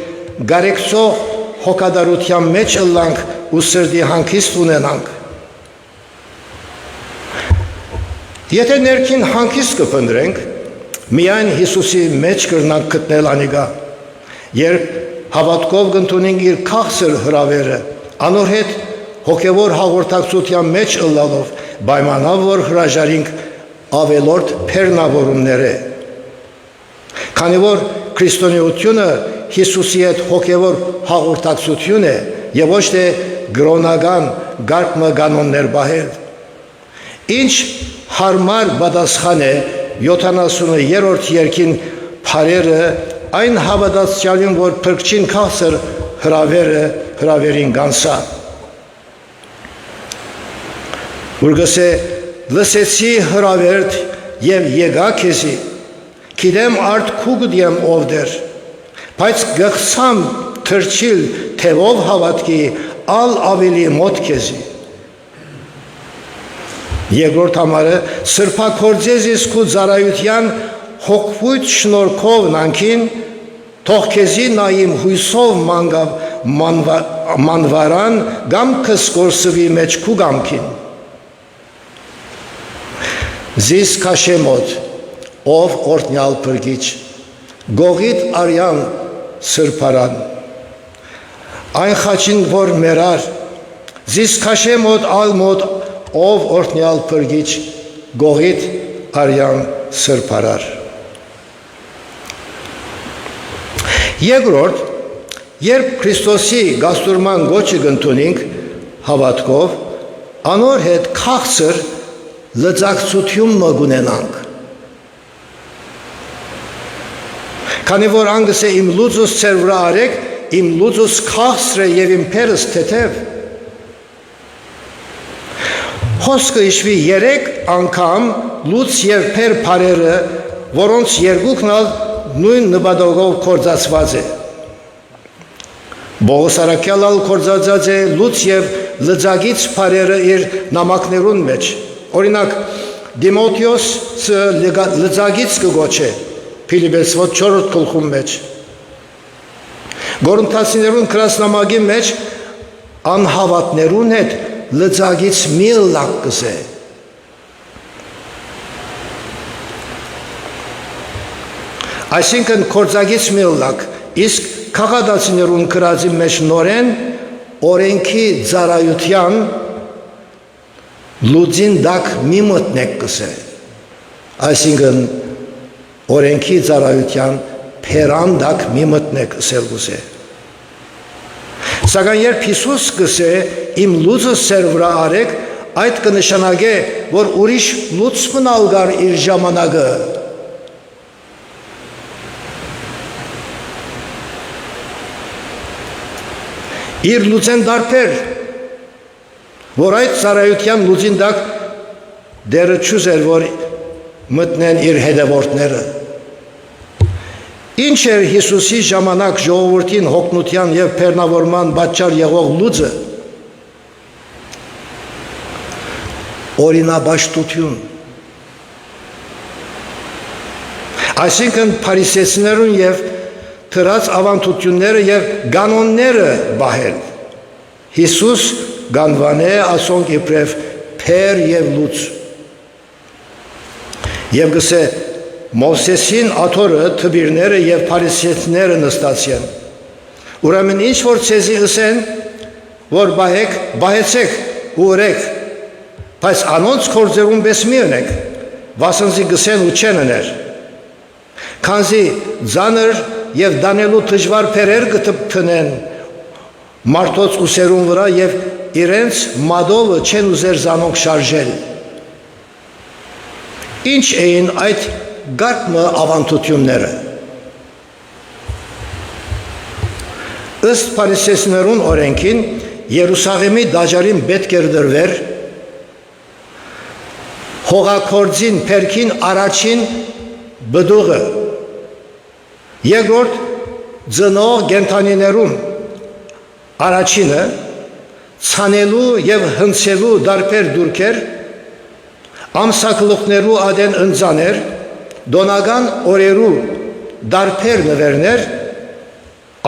գարեկցող հոգադարության մեջ ըլլանք ու սրտի հանգիստ ունենանք։ Եթե ներքին հանգիստ կփնտրենք, միայն Հիսուսի մեջ կրնանք գտնել անիգա, երբ հավատքով կընդունենք իր քաղցր հրավերը, անոր հետ հոգևոր հաղորդակցության մեջ ըլլալով, պայմանավ որ հրաժարինք ավելորդ բեռնավորումները։ Քանի որ քրիստոնեությունը Հիսուսի հետ հոգևոր հաղորդակցություն է եւ ոչ թե գրոնական գարկմը կանոններ բահել։ Ինչ հարմար պատասխան է 70-րդ երկին փարերը այն հավատացյալին, որ փրկչին քաղցր հրավերին գանսա։ Ուրգսե լսեցի հրավերդ եւ եկա քեզի, գիտեմ արդ քու գդեմ ով դեր, բայց գխսամ թրջիլ թևով հավատքի ալ ավելի մոտ քեզի։ Երկրորդ համարը սրբակորձեզ իսկու ծառայության հոգվույթ շնորհքով նանքին, թող քեզի նայիմ հույսով մանվարան գամքս կորսվի մեջ քու գամքին։ Զիս քաշեմոտ, ով օրտնյալ փրկիչ, գողիտ արյան սրբարան, այն խաչին, որ մերար, զիս քաշեմոտ ալմոտ, ով օրտնյալ փրկիչ, գողիտ արյան սրբարար։ Երկրորդ, երբ Քրիստոսի գաստուրման գոչը կընդունենք հավատքով, անոր հետ քաղցր լծակցություն մգունենանք։ Քանի որ անգս է իմ լուծուս ծեր վրա արեք, իմ լուծուս քաղցր է եւ իմ փերս թեթև։ Խոսքը իշվի 3 անգամ լուծ եւ փեր բարերը, որոնց երկուքն ալ նույն նպատակով կործածված է։ Բողոս Արաքյալը կործածած է լուծ եւ լծակից բարերը իր նամակներուն մեջ։ Օրինակ Դիմոթեոսը լծակից կգոչե Փիլիպպեսվոց 4-րդ գլխում մեջ։ Գորընթացիներուն քրասնամագի մեջ անհավատներուն հետ լծակից մի լակ կսե։ Այսինքն կործակից մի լակ, իսկ քաղաքացիներուն քրածի մեջ նորեն օրենքի ծառայության լուծին դակ մի մտնեք կսե։ Այսինքն օրենքի ծառայության փերան դակ մի մտնեք ասել գուսե։ Սակայն երբ Հիսուս գսե իմ լուծը սեր վրա արեք, այդ կնշանակե, որ ուրիշ լուծմն ալգար իր ժամանակը։ իր լուծեն դարբեր, որ այդ ծառայության լուծին դակ դերը չուզեր, որ մտնեն իր հետևորդները։ Ինչ էր Հիսուսի ժամանակ ժողովրդին հոգնության և բեռնավորման պատճառ եղող լուծը։ Օրինաբաշխություն։ Այսինքն փարիսեցիներուն և թրած ավանդությունները և կանոնները բահել։ Հիսուս գանվանե ասոնք իբրև փեր և լուծ։ Եվ գսե Մովսեսին աթորը թբիրները և փարիսեցիները նստացին։ Ուրեմն ինչ որ ցեզի ըսեն, որ բահեք, բահեցեք ու ուրեք, բայց անոնց կործերուն բես մի ընեք, վասնզի գսեն ու չեն ըներ։ Քանզի ձանր և դանելու դժվար փերեր կթնեն մարդոց ուսերուն վրա և իրենց մադովը չեն ուզեր զանոնք շարժել։ Ինչ էին այդ գարկմը ավանդությունները։ Ըստ փարիսեցիներուն օրենքին Երուսաղեմի դաջարին պետք էր դրվեր հողակորձին փերքին առաջին բդուղը, երկրորդ ձնող գենթանիներուն առաջինը, ցանելու և հնցելու դարբեր դուրքեր, ամսակլուխներու ադեն ընձաներ, դոնական օրերու դարբեր նվերներ,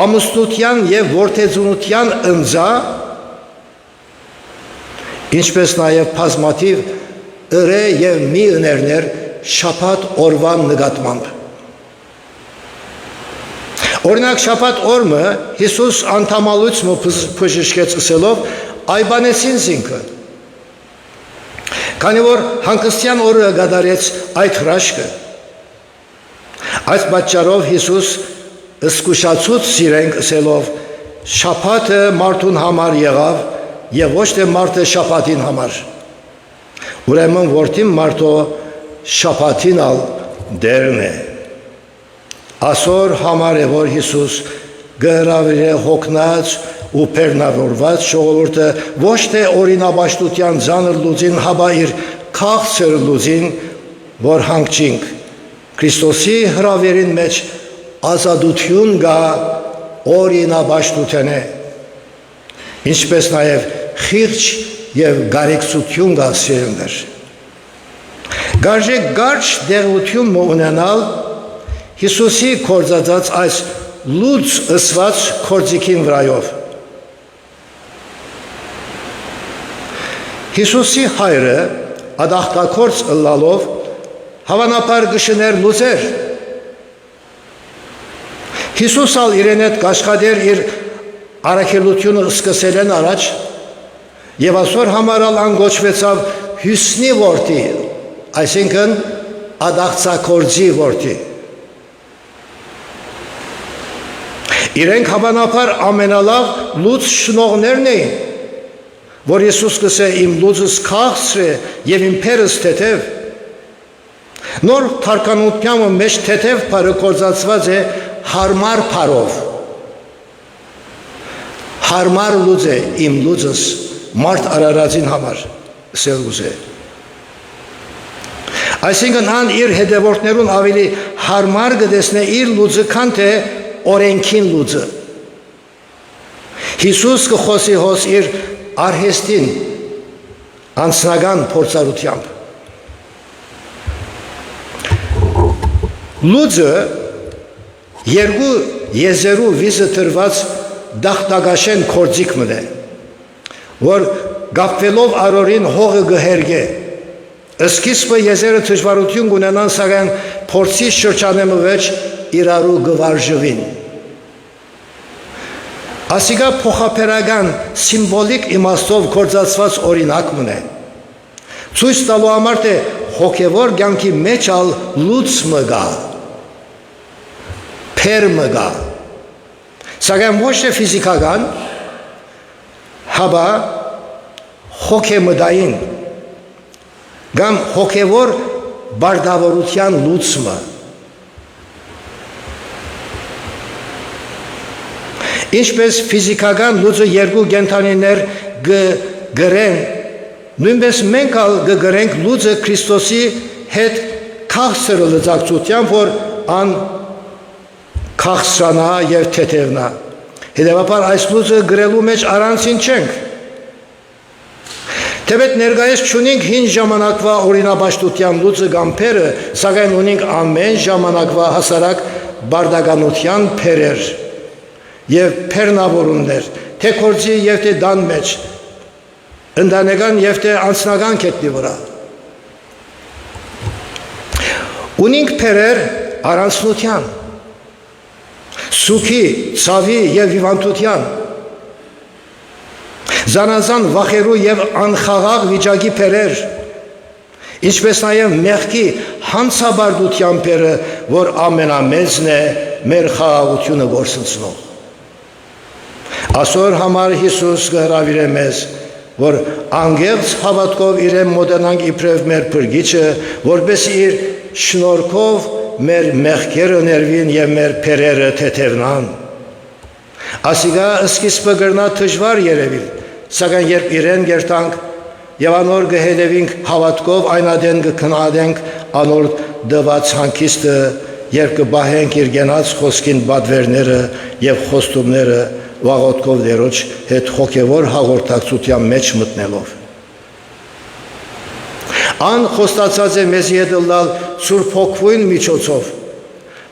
ամուսնության և որդեծունության ընձա, ինչպես նաև բազմաթիվ ըրե և մի ըներներ շաբաթ օրվան նկատմամբ։ Օրինակ շաբաթ օրը Հիսուս անդամալույցը բժշկեց ըսելով այբանեցին զինքը։ Քանի որ հանգստյան օրը գադարեց այդ հրաշքը, այս պատճառով Հիսուս զսկուշացուց սիրենք ըսելով շաբաթը մարդուն համար եղավ և ոչ թե մարդը շաբաթին համար։ Ուրեմն որդին մարդո շաբաթին ալ դերն է։ Ասոր համար է, որ Հիսուս գհրավիրե հոգնած ու բեռնավորված ժողովուրդը ոչ թե օրինաբաշխության ծանր լուծին, հաբա իր քաղցր լուծին, որ հանգչինք Քրիստոսի հրավերին մեջ ազատություն գա օրինաբաշխության է, ինչպես նաև խիղճ և գարեկցություն գա սիրելիներ։ Գարժե գարչ դեղություն ունենալ Հիսուսի կործածած այս լուծ ըսված կործիկին վրայով։ Հիսուսի հայրը ադախտակորց ըլլալով հավանաբար գշներ լուծեր։ Հիսուս ալ իրեն հետ կաշխատեր իր առաքելությունը սկսելեն առաջ և ասոր համարալ անգոչվեցավ հյուսնի որդի, այսինքն ադախտակորձի որդի։ Իրենք հավանաբար ամենալավ լուծ շնողներն էին, որ Եսուս կսե իմ լուծս քաղցր է և իմ փերս թեթև։ Նոր թարգմանությամբ մեջ թեթև փարը կործածված է հարմար փարով։ Հարմար լուծ է իմ լուծս մարդ արարածին համար, սել ուզ է։ Այսինքն հան իր հետևորդներուն ավելի հարմար կտեսնե իր լուծը, քան թե օրենքին լուծը։ Հիսուս կխոսի հոս իր արհեստին անձնական փորձառությամբ։ Լուծը երկու եզերու վիզը տրված դախտագաշեն կործիկ մն է, որ գապվելով արորին հողը գհերգե, սկիզբը եզերը դժվարություն կունենան, սակայն փորձի շրջանեմը վեճ իրարու գվարժվին։ Ասիկա փոխապերական սիմվոլիկ իմաստով կործածված օրինակ մն է։ Ցույց տալու համար թե հոգևոր կյանքի մեջ ալ լուծ մը գա, փեր մը գա, սակայն ոչ թե ֆիզիկական, հաբա հոգեմդային, կամ հոգևոր բարդավորության լուծումը։ Ինչպես ֆիզիկական լուծը երկու կենդանիներ գրեն, նույնպես մենք գրենք լուծը Քրիստոսի հետ քաղցր լծակցությամբ, որ ան քաղցրանա եւ թեթևնա։ Հետևաբար այս լուծը գրելու մեջ առանցին չենք։ Թեպետ ներկայիս չունենք հին ժամանակվա օրինապաշտության լուծը կամ փերը, սակայն ունենք ամեն ժամանակվա հասարակ բարդականության փերեր եւ փեռնավորումներ, թե կորձի եւ թե դան մեջ, ընտանեկան եւ թե անձնական կետնի վրա։ Ունենք փերեր առանցնության, սուքի, ցավի եւ հիվանդության, զանազան վախերու եւ անխաղաղ վիճակի փերեր, ինչպես նաեւ մեղքի հանցաբարդության փերը, որ ամենամեծն է մեր խաղաղությունը գործընծնող։ Այսօր համար Հիսուս կհրավիրե մեզ, որ անգեղծ հավատքով իրեն մոտենանք իբրև մեր փրկիչը, որպես իր շնորհքով մեր մեղքերը ներվին եւ մեր փերերը թեթևնան։ Ասիկա սկիզբը կրնա դժվար երևի, սակայն երբ իրեն գերտանք եւ անոր կհետևինք հավատքով, այնադեն կքննադենք անոր դված հանգիստը, երբ կբահենք իր գենած խոսքին բադվերները եւ խոստումները, վաղոտքով դերոջ հետ հոգևոր հաղորդակցության մեջ մտնելով։ Ան խոստացած է մեզի հետ լալ Սուրբ Հոգվույն միջոցով,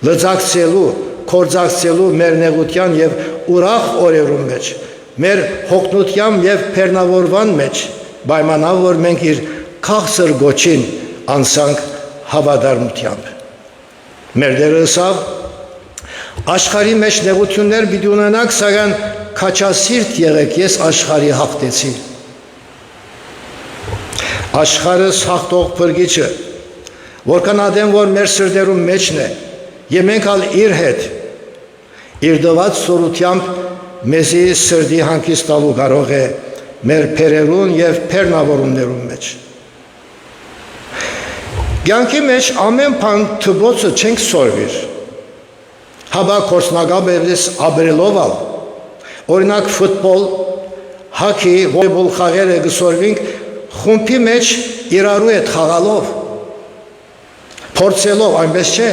լծակցելու, կործակցելու մեր նեղության եւ ուրախ օրերում մեջ, մեր հոգնության եւ փեռնավորման մեջ, պայմանավ որ մենք իր քաղցր գոչին անցանք հավատարմությամբ։ Մեր Տերը ասավ. աշխարհի մեջ նեղություններ պիտի ունենաք, սակայն քաջասիրտ եղեք, ես աշխարհի հաղթեցի։ Աշխարհս հաղթող փրկիչը, որքան ադեմ որ մեր սրտերում մեջն է, եւ մենք ալ իր հետ, իր դված սորությամբ մեզի սրտի հանգիստ տալու կարող է մեր փերերուն եւ փեռնավորումներում մեջ։ Կյանքի մեջ ամեն բան թվոցը չենք սորվիր։ Հաբա կորսնագաբերես աբրելով ալ, օրինակ ֆուտբոլ, հակի, վոլեյբոլ խաղերը գսորվինք խումբի մեջ իրարու հետ խաղալով, փորձելով, այնպես չէ։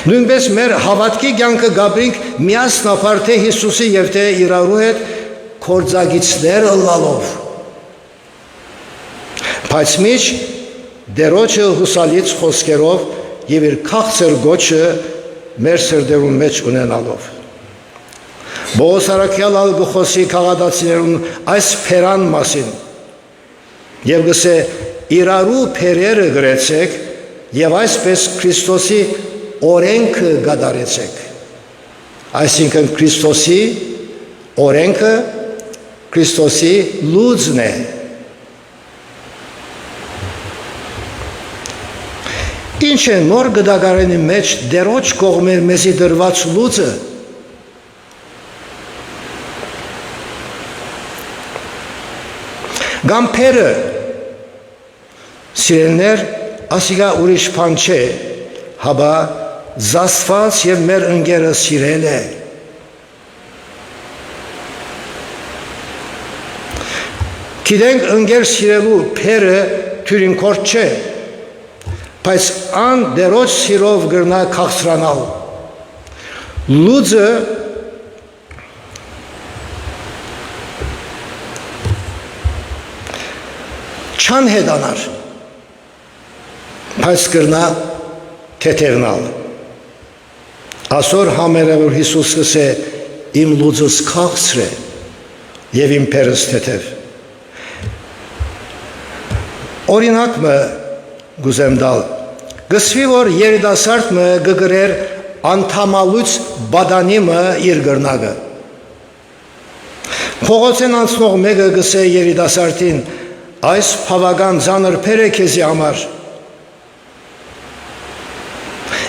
Նույնպես մեր հավատքի կյանքը գաբրինք միասնապար թե Հիսուսի եւ թե իրարու հետ կործագիցներ ըլլալով։ Բայց միջ դերոջը հուսալից խոսքերով եւ իր քաղցր գոչը մեր սրտերում մեջ ունենալով։ Բողոս արաքյալ ալ գխոսի քաղաքացիներուն այս փերան մասին եւ գսե իրարու փերերը գրեցեք եւ այսպես Քրիստոսի օրենքը գադարեցեք։ Այսինքն Քրիստոսի օրենքը Քրիստոսի լուծն է։ Ինչ է նոր գդագարանի մեջ դերոջ կողմեր մեզի դրված լուծը։ Գամփերը սիրելներ ասիգա ուրիշ բան չէ, հաբա զասված եւ մեր ընկերը սիրել է։ Գիտենք ընկեր սիրելու փերը թյուրին կորդ չէ, բայց ան դերոջ սիրով գրնա քաղցրանալ։ Լուծը չան հետանար, բայց գրնա թեթևնալ։ Այսօր համերը որ Հիսուսս է իմ լուծս քաղցր է եւ իմ փերս թեթև։ Օրինակ մը գուզեմ դալ, գսվի որ երիտասարդ մը գգրեր անդամալուց բադանի մը իր գրնագը։ Փողոցեն անցնող մեկը գսե երիտասարդին, այս բավական ծանր փեր է քեզի համար։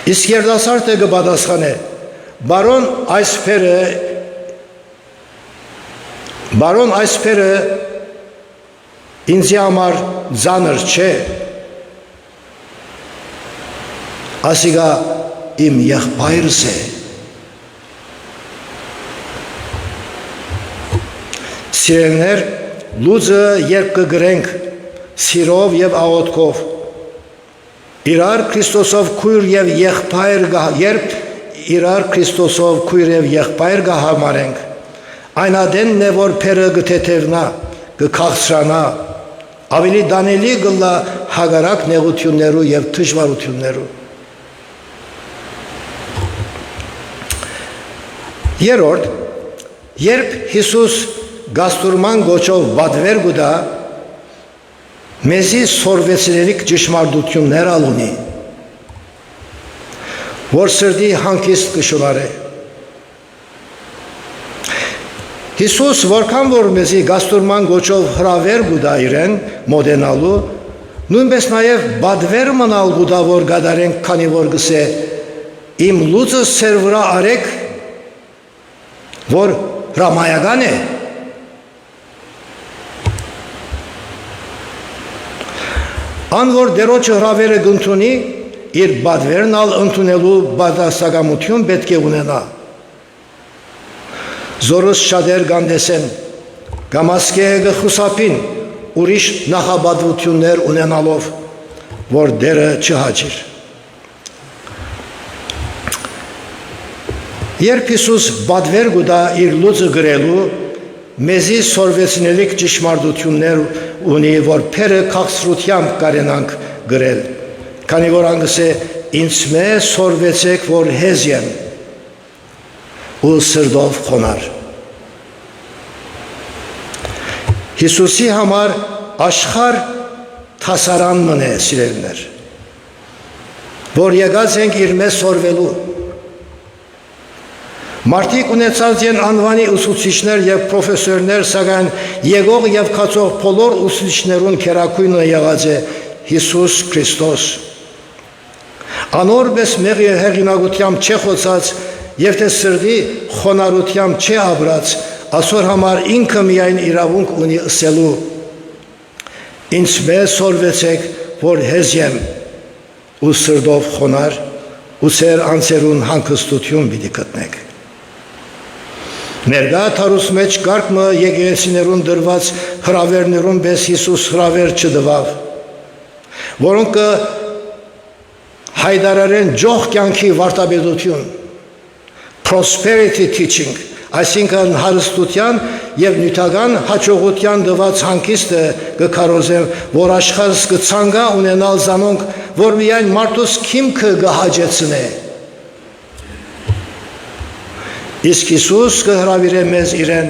Իսկ երիտասարդը կպատասխանե, բարոն այս փերը ինձի համար ծանր չէ։ Ասիգա իմ եղբայրս է, Սիրելիներ, լուծը երբ կգրենք սիրով եւ աղոթքով, իրար Քրիստոսով քույր եւ եղբայր երբ իրար Քրիստոսով քույր եւ եղբայր կհամարենք, այն ադենն է, որ փերը գթեթևնա, կքաղցրանա, ավելի դանելի գլա հագարակ նեղություններու եւ դժվարություններու։ Երորդ, երբ Հիսուս գաստուրման գոչով բադվեր գուդա, մեզի սորվեցրելիք ճշմարտություններ ալունի, որ սրդի հանգիստ կշունարե։ Հիսուս որքան որ մեզի գաստուրման գոչով հրավեր գուդա իրեն մոդենալու, նույնպես նաև բադվեր մնալ գուդա, որ գադարենք, քանի որ գսե իմ լուծը սեր վրա արեք, որ հրամայական է։ Ան որ դերոջը հրավերը գընթունի, իր բադվերն ալ ընդունելու բադասակամություն պետք է ունենա։ Զորս շատեր գանդեսեն, գամասկե գխուսապին, ուրիշ նախաբադվություններ ունենալով, որ դերը չհաջիր։ Երբ Հիսուս բադվեր գուդա իր լուծը գրելու, մեզի սորվեցնելիք ճշմարտություններ ունի, որ փերը քաղցրությամբ կարենանք գրել, քանի որ անգս է ինձ մե սորվեցեք, որ հեզ եմ ու սրդով խոնար։ Հիսուսի համար աշխարհ թասարան մնե, սիրելիներ, որ եկած ենք իր մեզ սորվելու։ Մարդիկ ունեցած են անվանի ուսուցիչներ եւ պրոֆեսորներ, սակայն եկող եւ կացող բոլոր ուսուցիչներուն քերակույնը եղած է Հիսուս Քրիստոս։ Անոր պես մեղի հեղինակությամբ չէ խոսած եւ թե սրդի խոնարհությամբ չէ ապրած, ասոր համար ինքը միայն իրավունք ունի ասելու. ինձ մեզ սորվեցեք, որ հեզ եմ ու սրդով խոնար ու սեր անցերուն հանգստություն պիտի գտնեք։ Ներգա թարուս մեջ կարգմը եկեղեցիներուն դրված հրավերներուն պես Հիսուս հրավեր չդվավ, որոնք հայդարարեն ջող կյանքի վարտաբեդություն, prosperity teaching, այսինքն հարստության եւ նյութական հաջողության դված հանգիստը կկարոզեն, որ աշխարհս կցանգա ունենալ զանոնք, որ միայն մարդուս քիմքը կհաջեցնե։ Իսկ Հիսուս կհրավիրե մեզ իրեն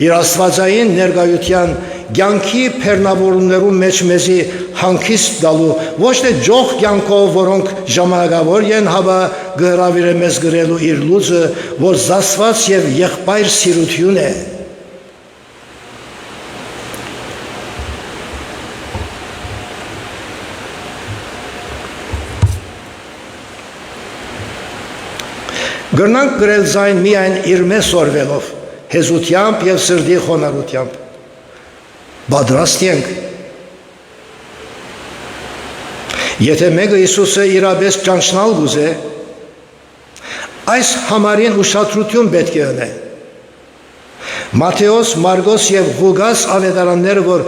իր աստվածային ներկայության կյանքի բեռնավորումներու մեջ մեզի հանգիստ տալու, ոչ թե ջող կյանքով, որոնք ժամանակավոր են, հաբա կհրավիրե մեզ գրելու իր լուծը, որ զասված եւ եղբայր սիրություն է։ Գրնանք գրել զայն միայն իր մեզ սորվելով, հեզությամբ և սրդի խոնարհությամբ։ Պատրաստ ենք։ Եթե մեկը Հիսուսը իրապես ճանչնալ գուզե, այս համարին ուշադրություն պետք է ունե։ Մատթեոս, Մարգոս և Ղուգաս ավետարանները, որ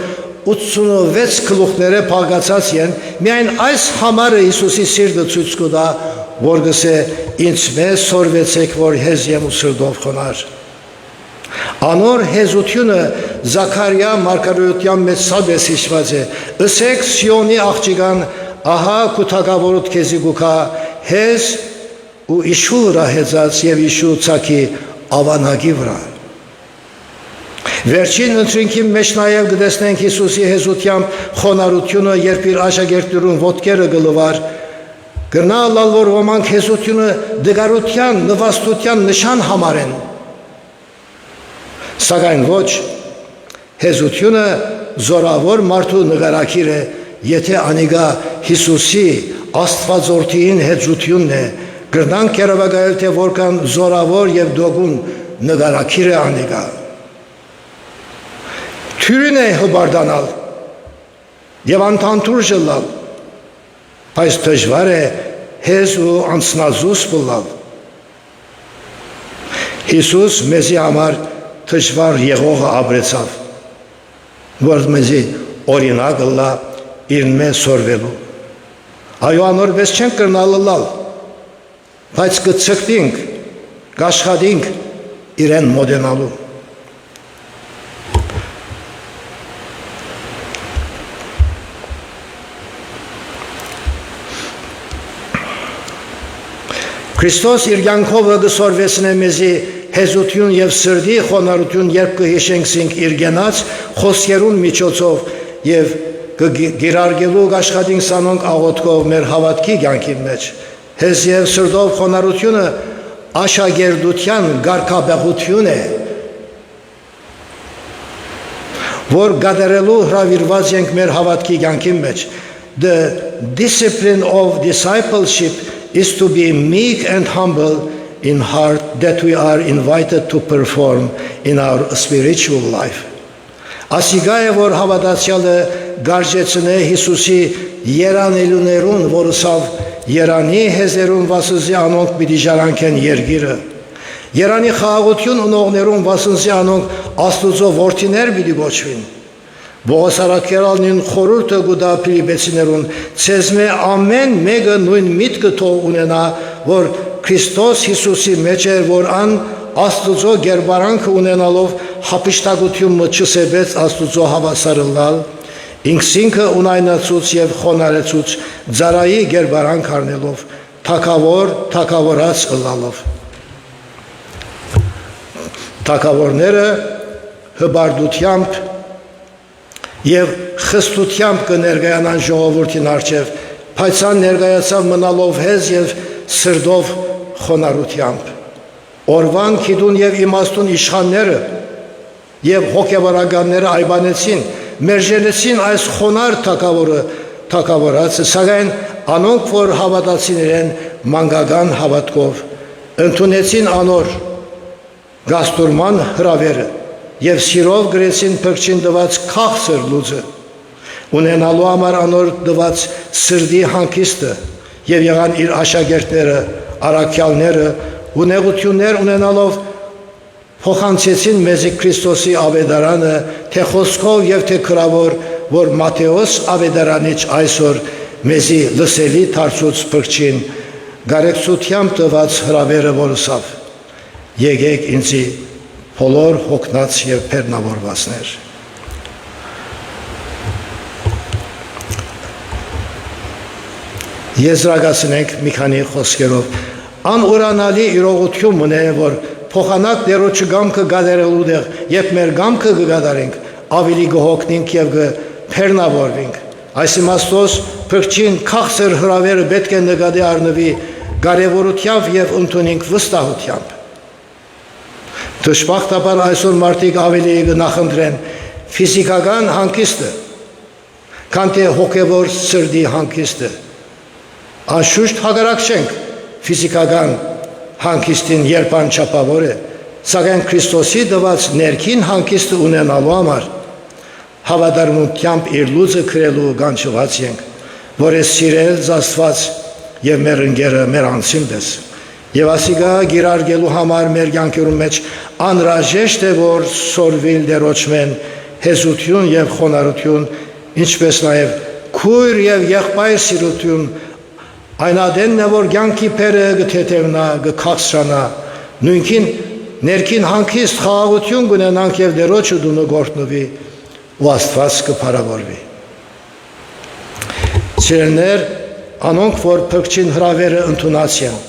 86 գլուխները փակացած են, միայն այս համարը Հիսուսի սիրտը ցույց կտա, որ գսե ինձ մեզ սորվեցեք, որ հեզ եմ ու սրդով խոնար։ Անոր հեզությունը Զաքարիա մարգարեության մեջ սադես հիշված է. ըսեք Սիոնի աղջիկան, ահա քու թագավորոդ քեզի գուքա, հեզ ու իշու վրա հեծած եւ իշու ցակի ավանագի վրա։ Վերջին ընթրինքի մեջ նաև կտեսնենք Հիսուսի հեզությամբ խոնարհությունը, երբ իր աշակերտներուն ոտքերը գլվար, գրնալալ, որ ոմանք հեզությունը դգարության, նվաստության նշան համարեն։ Սակայն ոչ, հեզությունը զորավոր մարդու նկարակիր է, եթե անիգա Հիսուսի Աստվածորդիին հեծությունն է, գրնանք կերավագայել, թե որքան զորավոր եւ դոգուն նկարակիր է անիգա։ Թյուրին է հբարդանալ եւ անթանթուր ժլալ, բայց դժվար է հեզ ու անցնազուս բլալ։ Հիսուս մեզի համար դժվար եղողը ապրեցավ, որ մեզի օրինակ լա իր մեզ սորվելու։ Այո, անորպես չենք կրնալ լալ, բայց կցկտինք, կաշխատինք իրեն մոդենալու։ Քրիստոս իր կյանքով կսորվեցնե մեզի հեզություն եւ սրդի խոնարհություն, երբ կհիշենք իր գենած խոսքերուն միջոցով եւ կգիրարգելու աշխատին սանոնք աղոթքով մեր հավատքի կյանքի մեջ։ Հես եւ սրդով խոնարհությունը աշակերտության գարկաբեղություն է, որ գադարելու հրավիրված ենք մեր հավատքի կյանքի մեջ։ The discipline of discipleship is to be meek and humble in heart that we are invited to perform in our spiritual life. Ասիգա է, որ հավատացյալը գարժեցնե Հիսուսի երանելուներուն, որսավ երանի հեզերուն վասնզի անոնք պիտի ժարանքեն երգիրը։ Երանի խաղաղություն ունողներուն վասնզի անոնք Աստուծո որդիներ պիտի գոչվին։ Բողոս արաքերալնին խորուրդը գուդա Փիլիպեցիներուն, ցեզմե ամեն մեկը նույն միտքը թող ունենա, որ Քրիստոս Հիսուսի մեջ է, որ ան Աստուծո գերբարանքը ունենալով հապշտակությունը չսեբեց Աստուծո հավասարըլալ, ինքսինքը ունայնացուց եւ խոնարեցուց ձարայի գերբարանք առնելով, թակավորած ըլլալով։ Թակավորները հբարդությամբ եւ խստությամբ կներկայանան ժողովրդին առջև, բայց ան ներկայացավ մնալով հեզ եւ սրդով խոնարհությամբ։ Օրվան քիդուն եւ իմաստուն իշխանները եւ հոգեվարականները այբանեցին, մերժեցին այս խոնար թակավորածը, սակայն անոնք, որ հավատացին իրեն մանկական հավատքով, ընդունեցին անոր գաստուրման հրավերը եւ սիրով գրեցին փրկչին դված քաղցր լուծը, ունենալու համար անոր դված սրդի հանգիստը եւ եղան իր աշակերտները, առաքյալները, ունեղություններ ունենալով փոխանցեցին մեզի Քրիստոսի ավետարանը, թե խոսքով եւ թե քրավոր, որ Մատթեոս ավետարանիչ այսօր մեզի լսելի դարձուց փրկչին գարեկցությամբ տված հրավերը որսավ։ Եկեք ինձի բոլոր հոգնած եւ բեռնավորվածներ։ Եզրակացնենք մի քանի խոսքերով։ Անուրանալի իրողություն ունե, որ փոխանակ դերոջը գամքը գադարելու դեղ, երբ մեր գամքը կգադարենք, ավելի կհոգնենք եւ կբեռնավորվենք։ Այս իմաստով փրկչին քաղցր հրավերը պետք է նկատի առնվի կարևորությամբ եւ ընդունենք վստահությամբ։ Դժբախտաբար այսօր մարդիկ ավելի կնախընտրեն ֆիզիկական հանգիստը, քան թե հոգևոր սրդի հանգիստը։ Անշուշտ հակառակ չենք ֆիզիկական հանգիստին, երբ անչափավոր է, սակայն Քրիստոսի տված ներքին հանգիստը ունենալու համար հավատարմությամբ իր լուծը քրելու կանչված ենք, որ է սիրել Աստված եւ մեր ընկերը մեր անձին պես։ Եվ ասիգա գիրարգելու համար մեր կյանքերում մեջ անհրաժեշտ է, որ սորվիլ դերոճմեն հեզություն եւ խոնարհություն, ինչպես նաեւ քույր եւ եղբայր սիրություն, այնադենն է, որ կյանքի փերը կթեթևնա, կքացրանա, նույնքին ներքին հանգիստ խաղաղություն կունենանք եւ դերոճը դունը գործնվի ու Աստված կփարավորվի։ Սիրելիներ, անոնք, որ փրկչին հրավերը ընդունած են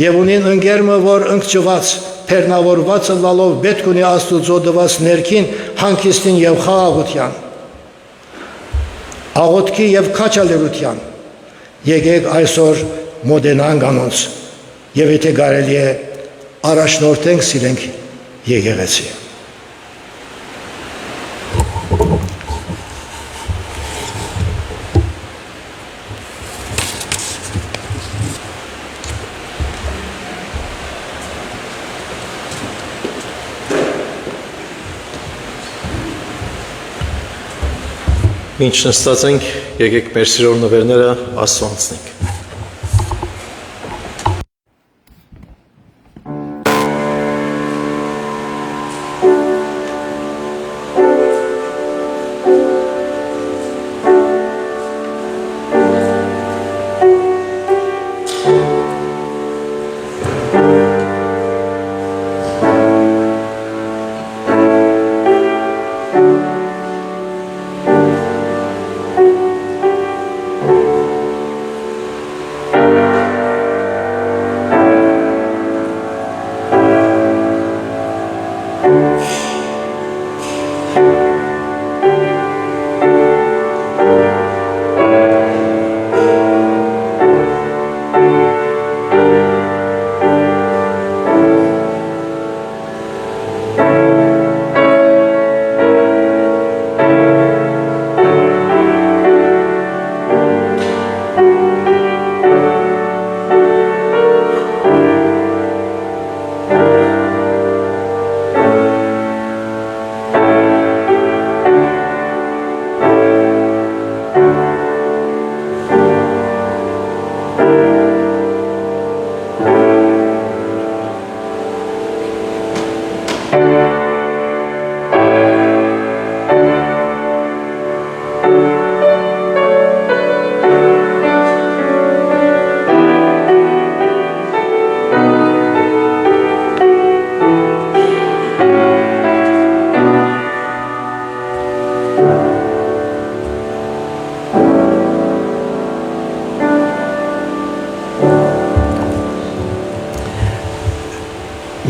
եւ ունին ընկերմը, որ ընկճված, բեռնավորված լալով պետք ունի Աստուծո տված ներքին հանգիստին եւ խաղաղության, աղոթքի եւ քաջալերության, եկեք այսօր մոդենանք անոնց եւ եթե կարելի է առաջնորդենք սիրենք եկեղեցի։ Ինչ նստած ենք, եկեք մեր սիրող նվերները Աստծո անցնենք։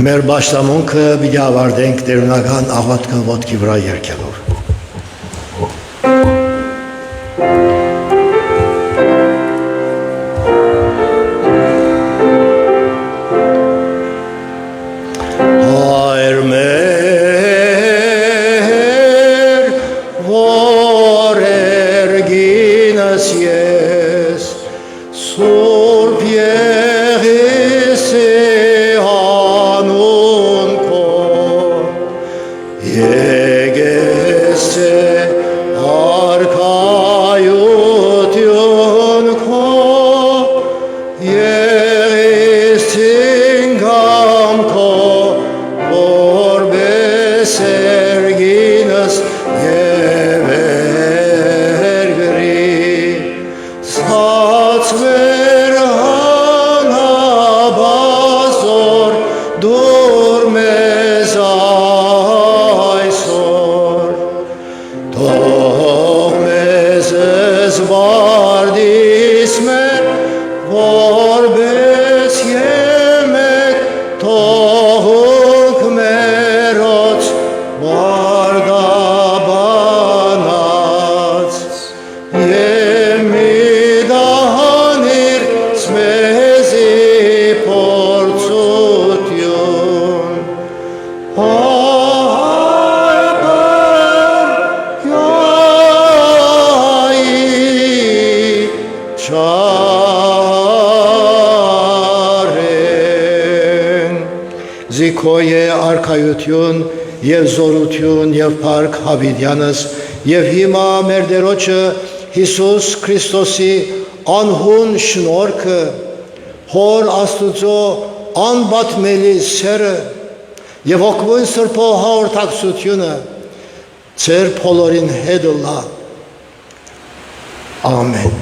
Մեր պաշտամունքը պիտի ավարտենք տերունական աղոթքը ոտքի վրա երգելով։ Հայր մեր, որ երգինս ես, Սուրբ Եղիսի անուն քո, եկես է արքայություն քո, Եղիսին գամ քո, որպես երգինս և երգրի, Սացվեր հանաբազոր, դուր մեզ այսօր, թող մեզ զվարդիս մեր, որպես եմեք թողունք մերոց վարդաբանած, և մի դահանիր սմեզի փորձություն, Զիքոյե արքայություն և զորություն և փառք Հավիդյանս և հիմա մեր Տերոջը Հիսուս Քրիստոսի անհուն շնորհքը, Հոր Աստուծո անբատմելի սերը և Հոգևոր Սրբո հաղորդակցությունը ձեր բոլորին հետ լա։ Ամեն։